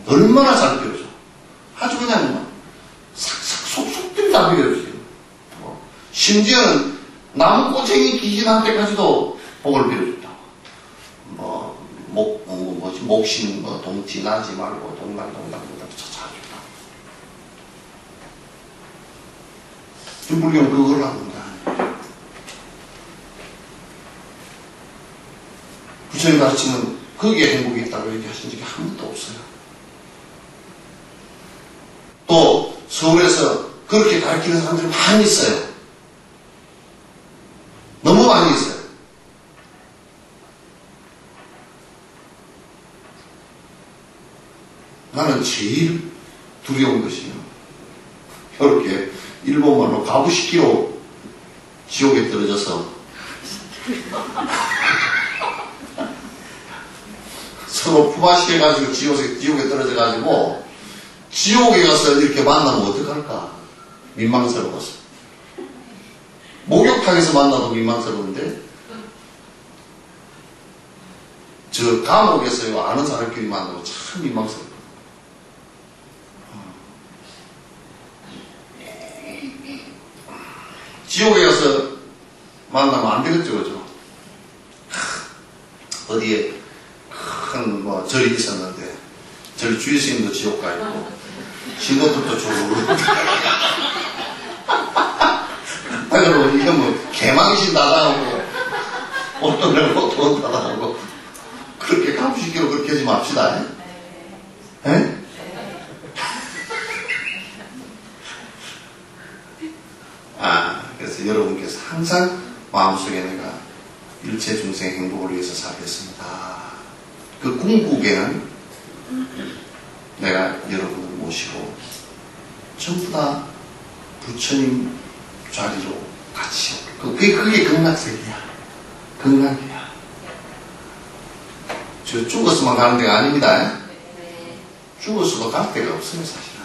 얼마나 잘 빌어줘. 아주 그냥 막 삭삭 속속들이 다 빌어주세요. 심지어는 나무꼬챙이 귀신한테까지도 복을 빌어준다고. 목심, 동티 나지 말고 동단 찾아준다. 지금 불교는 그걸 합니다. 부처님 가르치면 거기에 행복이 있다고 얘기하신 적이 한 번도 없어요. 또 서울에서 그렇게 가르치는 사람들이 많이 있어요. 너무 많이 있어요. 나는 제일 두려운 것이요, 이렇게 일본말로 가부시키로 지옥에 떨어져서 서로 부마시해가지고 지옥에 떨어져가지고 지옥에 가서 이렇게 만나면 어떡할까? 민망스러워서. 목욕탕에서 만나도 민망스러운데, 저 감옥에서요, 아는 사람끼리 만나면 참 민망스러워. 지옥에 가서 만나면 안 되겠죠, 그죠? 어디에 큰 절이 있었는데, 절 주의 스님도 지옥 가 있고, 신도들도 조르고. 그러면 이건 뭐, 개망신 나가고, 옷돈 나가고, 그렇게 가부시키로 그렇게 하지 맙시다. 에? 그래서 여러분께서 항상 마음속에 내가 일체 중생 행복을 위해서 살겠습니다. 그 궁극에는 내가 여러분을 모시고 전부 다 부처님 자리로 같이 그게 극락세계야. 극락이야. 저 죽어서만 가는 데가 아닙니다. 죽어서도 갈 데가 없어요, 사실은.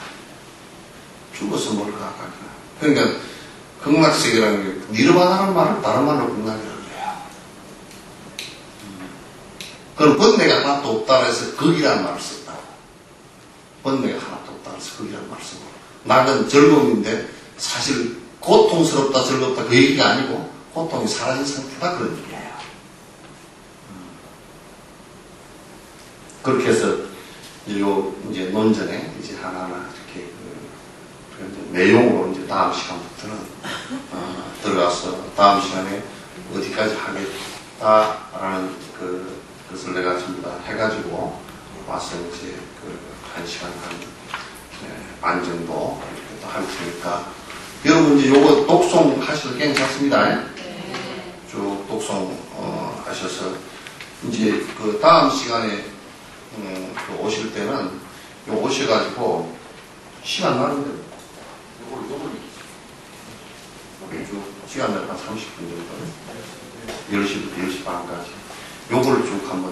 죽어서 뭘 가. 그러니까 극락세계라는 게 니르바나라는 말을 다른 말로 극락이라고 해요. 그럼 번뇌가 하나도 없다고 해서 극이라는 말을 썼다고. 번뇌가 하나도 없다고 해서 극이라는 말을 쓰고, 낙은 즐거움인데 사실 고통스럽다 즐겁다 그 얘기가 아니고 고통이 사라진 상태다 그런 얘기예요. 그렇게 해서 이제 논전에 이제 하나하나 이렇게 내용으로 이제 다음 시간부터는 들어가서 다음 시간에 어디까지 하겠다라는 그것을 내가 전부 다 해가지고 와서 이제 한 시간 반 정도 이렇게 또 할 테니까 여러분 이제 요거 독송 하셔도 괜찮습니다. 쭉 독송 하셔서 이제 그 다음 시간에 오실 때는 요 오셔가지고 시간 나는데 요걸 쭉 시간 한 30분 정도 10시부터 10시 반까지 요거를 쭉 한번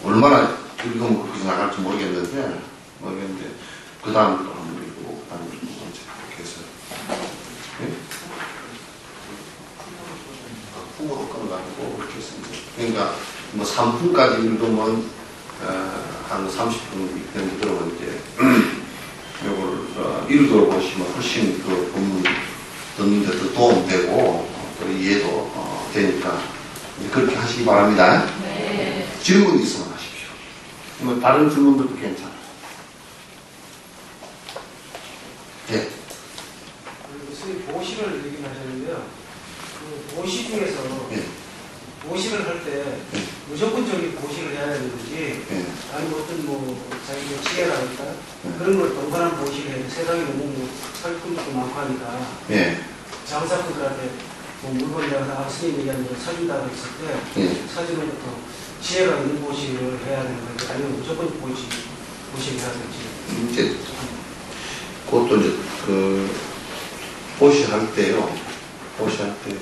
얼마나 읽으면 그렇게 나갈지 모르겠는데 그 다음에 또 한번 읽고 그 다음에 또 이렇게 해서 풍으로 끊어가지고 그렇게 했습니다. 그러니까 뭐 3분까지 읽으면 한 30분 정도 들어면 이제 요걸 읽어보시면 훨씬 그 본문 듣는 데 더 도움되고 또 이해도 되니까 그렇게 하시기 바랍니다. 네. 질문 있으면 하십시오. 뭐 다른 질문들도 괜찮아요. 예. 선생님 보시를 얘기하셨는데요. 그 보시 중에서 예. 보시를 할 때 예. 무조건적인 보시를 해야 되는지 예. 아니면 어떤 자기의 지혜랄까 예. 그런 걸 동반한 보시를 해도 세상에 너무 살품도 많고 하니까 예. 장사꾼들한테 뭐 물건이라서 스님 얘기하는 거 사준다고 했을 때 예. 사주는 것도 지혜가 있는 보식을 해야 되는 건지 아니면 무조건 보식을 해야 될지. 이제 그것도 이제 보시할 때요. 보시할 때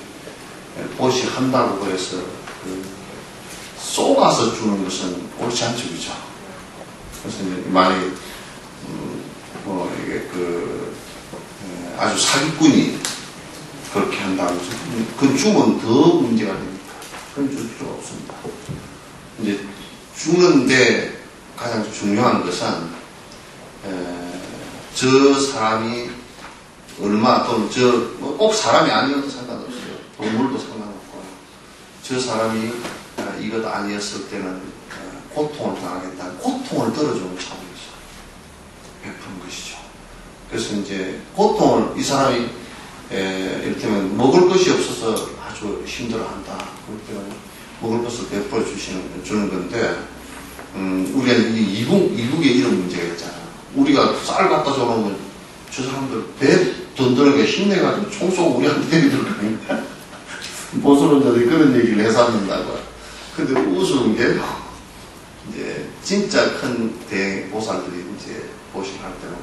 보시한다고 해서 쏘가서 주는 것은 옳지 않죠, 그죠? 그래서 이제 만약에 이게 아주 사기꾼이 그렇게 한다면 그 주면 더 문제가 됩니까? 그건 줄 필요가 없습니다. 이제 주는데 가장 중요한 것은 저 사람이 얼마 또는 꼭 사람이 아니어도 상관없어요. 동물도 상관없고 저 사람이 이것 아니었을 때는 고통을 당하겠다. 고통을 들어주는 차원에서 베푸는 것이죠. 그래서 이제 고통을 이 사람이 이를테면 먹을 것이 없어서 아주 힘들어한다. 그럴 때는 먹을 것을 베풀어 주는 건데 우리가 이국의 이런 문제가 있잖아요. 우리가 쌀 갖다 줘놓으면 저 사람들 배 든든하게 힘내가지고 총 쏘고 우리한테 때리들 거 아닙니까? 보수론자들이 그런 얘기를 해서 한다고. 근데 우스운 게 이제 진짜 큰 대보살들이 이제 보식할 때는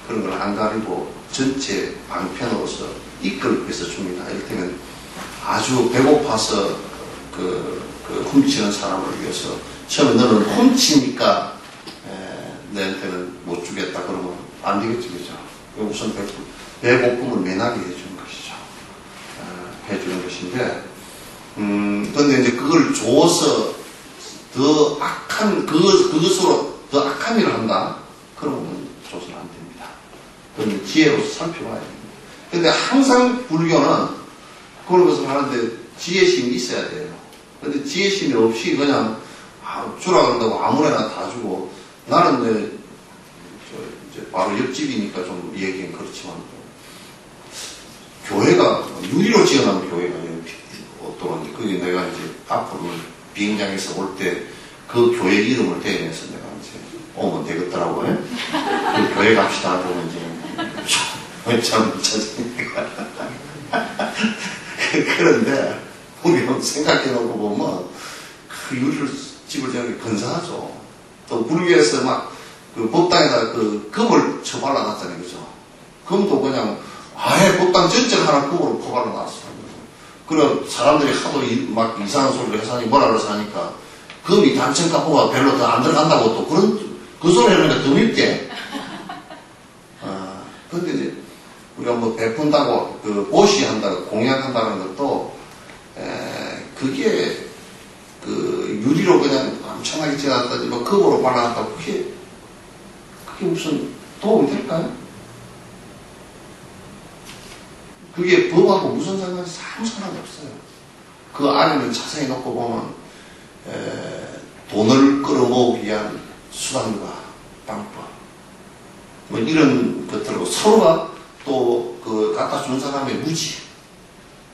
그런 걸 안 가리고 전체 방편으로서 이끌기 위해서 줍니다. 이를테면 아주 배고파서 훔치는 사람을 위해서 처음에 너는 훔치니까 너한테는 못 주겠다 그러면 안 되겠죠, 그죠? 우선 배고픔을 면하게 해주는 것이죠. 해주는 것인데, 근데 이제 그걸 줘서 더 악한, 그것으로 더 악한 일을 한다? 그러면 줘서는 안 됩니다. 그건 지혜로서 살펴봐야 됩니다. 근데 항상 불교는 그런 것을 하는데 지혜심이 있어야 돼요. 근데 지혜심이 없이 그냥 주라 그런다고 아무래나 다 주고 나는 이제 바로 옆집이니까 좀 얘기는 그렇지만 교회가 유리로 지어놓은 교회가 어떠한데 그게 내가 이제 앞으로 비행장에서 올 때 그 교회 이름을 대면서 내가 이제 오면 되겠더라고. 그 교회 갑시다 하고 이제 참 못 찾으니까 그런데 우리가 생각해놓고 보면 그 유리를 집을 저기 근사하죠. 또 불교에서 막 그 법당에다 그 금을 쳐발라놨잖아요, 그죠? 금도 그냥 아예 법당 전체를 하나 금으로 퍼발라놨어요. 그래 사람들이 하도 막 이상한 소리를 해서 뭐라 그래서 하니까 금이 단층값보다 별로 더 안 들어간다고 또 그 소리 하니까 더 밉게. 근데 이제 우리가 뭐 베푼다고 보시한다고 공약한다는 것도 그게 유리로 그냥 엄청나게 지어놨다지 뭐 금으로 발라놨다고 그게 무슨 도움이 될까요? 그게 법하고 무슨 상관이 아무 상관이 없어요. 그 안에는 자세히 놓고 보면 돈을 끌어모으기 위한 수단과 방법 뭐 이런 것들하고 서로가 또 갖다 준 사람의 무지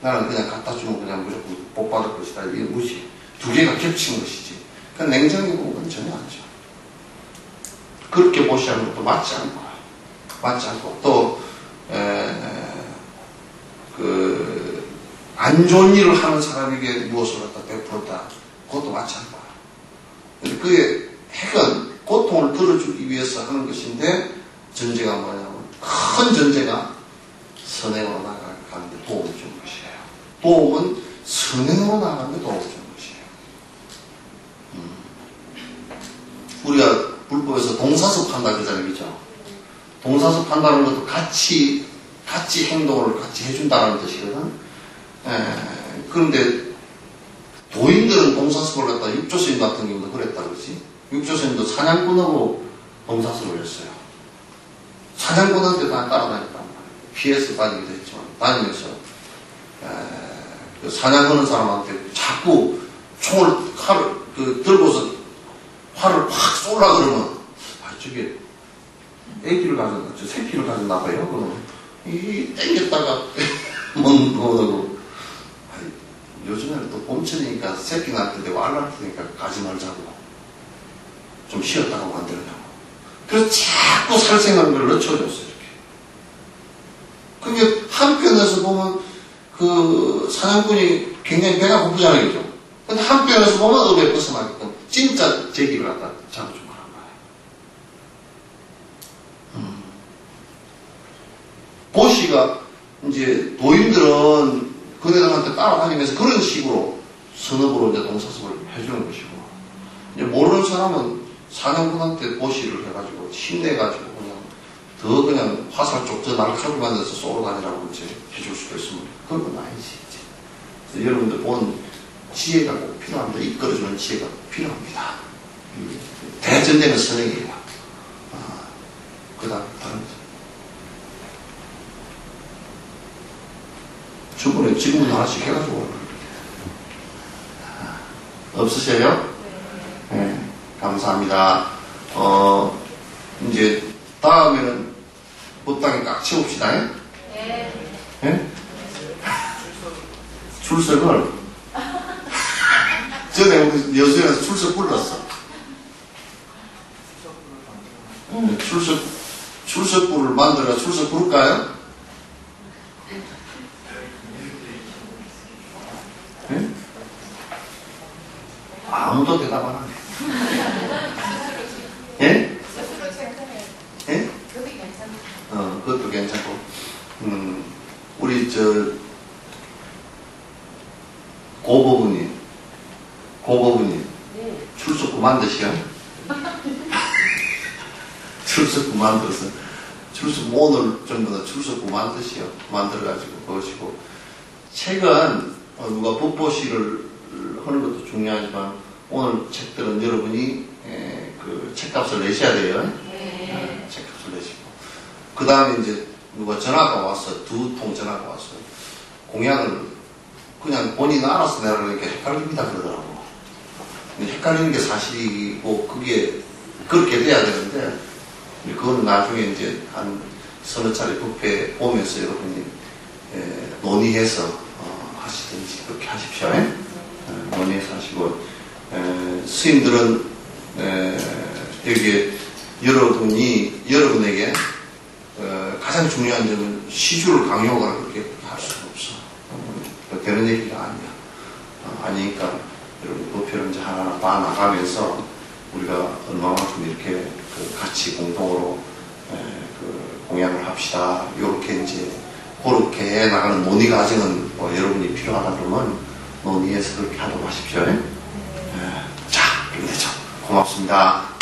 나는 그냥 갖다 주면 그냥 무조건 복 받을 것이다 이 무지 두 개가 겹친 것이지 그러니까 냉정히 보면 전혀 아니죠. 그렇게 보시하는 것도 맞지 않고 또 안 좋은 일을 하는 사람에게 무엇을 갖다 베풀었다. 그것도 맞지 않고. 근데 그의 핵은 고통을 들어주기 위해서 하는 것인데, 전제가 뭐냐면, 큰 전제가 선행으로 나아가는 데 도움을 주는 것이에요. 도움은 선행으로 나아가는 데 도움을 주는 것이에요. 우리가 불법에서 동사섭 한다 그러잖아요. 그죠? 동사섭 한다는 것도 같이 행동을 같이 해준다는 뜻이거든. 그런데 도인들은 동사섭을 갖다 육조스님 같은 경우도 그랬다 그러지. 육조스님도 사냥꾼하고 동사섭을 했어요. 사냥꾼한테 다 따라다녔단 말이에요. 피해서 다니기도 했지만 다니면서 사냥하는 사람한테 자꾸 칼을 들고서 활을 확 쏠라 그러면 저게 애기를 가졌나 저 새끼를 가졌나 봐요. 그러면 이 땡겼다가 먹고 요즘에는 또 봄철이니까 새끼 낳을 때 되고 알 낳을 때니까 가지 말자고 좀 쉬었다가 만들려고 그래서 자꾸 살생하는 걸 늦춰줬어요. 이렇게 그게 한편에서 보면 그 사냥꾼이 굉장히 배가 고프잖아요, 그죠? 근데 한편에서 보면 업에 벗어나게끔 진짜 제기를 갖다 잡아준 거란 말이에요. 보시가 이제 도인들은 그네들한테 따라다니면서 그런 식으로 선업으로 이제 동사섭을 해주는 것이고, 이제 모르는 사람은 사냥꾼한테 보시를 해가지고 힘내가지고 더 그냥 화살 쪽 저 날카로운 만들어서 쏘러 다니라고 이제 해줄 수도 있으면 그건 아니지. 그래서 여러분들 본 지혜가 꼭 필요합니다. 이끌어주는 지혜가 꼭 필요합니다. 대전제는 선행이에요. 그 다음 다른 거. 주변에 질문 하나씩 해가지고 없으세요? 네. 감사합니다. 이제 다음에는 법당에 꽉 채웁시다. 네. 네? 출석을 전에 우리 여수에서 출석 불렀어. 출석부를 만들어 출석 부를까요? 네? 아무도 대답 안 하네. 예? 예? 그것도 괜찮고. 우리 고법우님, 출석부 만드시오? 출석부 만들어서, 오늘 전부 다 출석부 만드시오. 만들어가지고, 그것이고. 책은, 누가 법보시를 하는 것도 중요하지만, 오늘 책들은 여러분이, 그 책값을 내셔야 돼요. 책값을 내시고. 그 다음에 이제, 누가 전화가 왔어. 2통 전화가 왔어. 공약을 그냥 본인 알아서 내라 그러니까 헷갈립니다 그러더라고. 헷갈리는 게 사실이고 그게 그렇게 돼야 되는데 그거는 나중에 이제 한 서너 차례 부패 보면서 여러분이 논의해서 하시든지 그렇게 하십시오. 논의해서 하시고 스님들은 여기에 여러분에게 가장 중요한 점은 시주를 강요하거나 그렇게 할 수가 없어. 되는 얘기가 아니야. 아니니까 여러분 법회를 이제 하나하나 봐나가면서 우리가 얼마만큼 이렇게 같이 공동으로 그 공약을 합시다. 이렇게 이제 그렇게 나가는 논의 과정은 여러분이 필요하다 그러면 논의해서 그렇게 하도록 하십시오. 자, 그럼 되죠. 고맙습니다.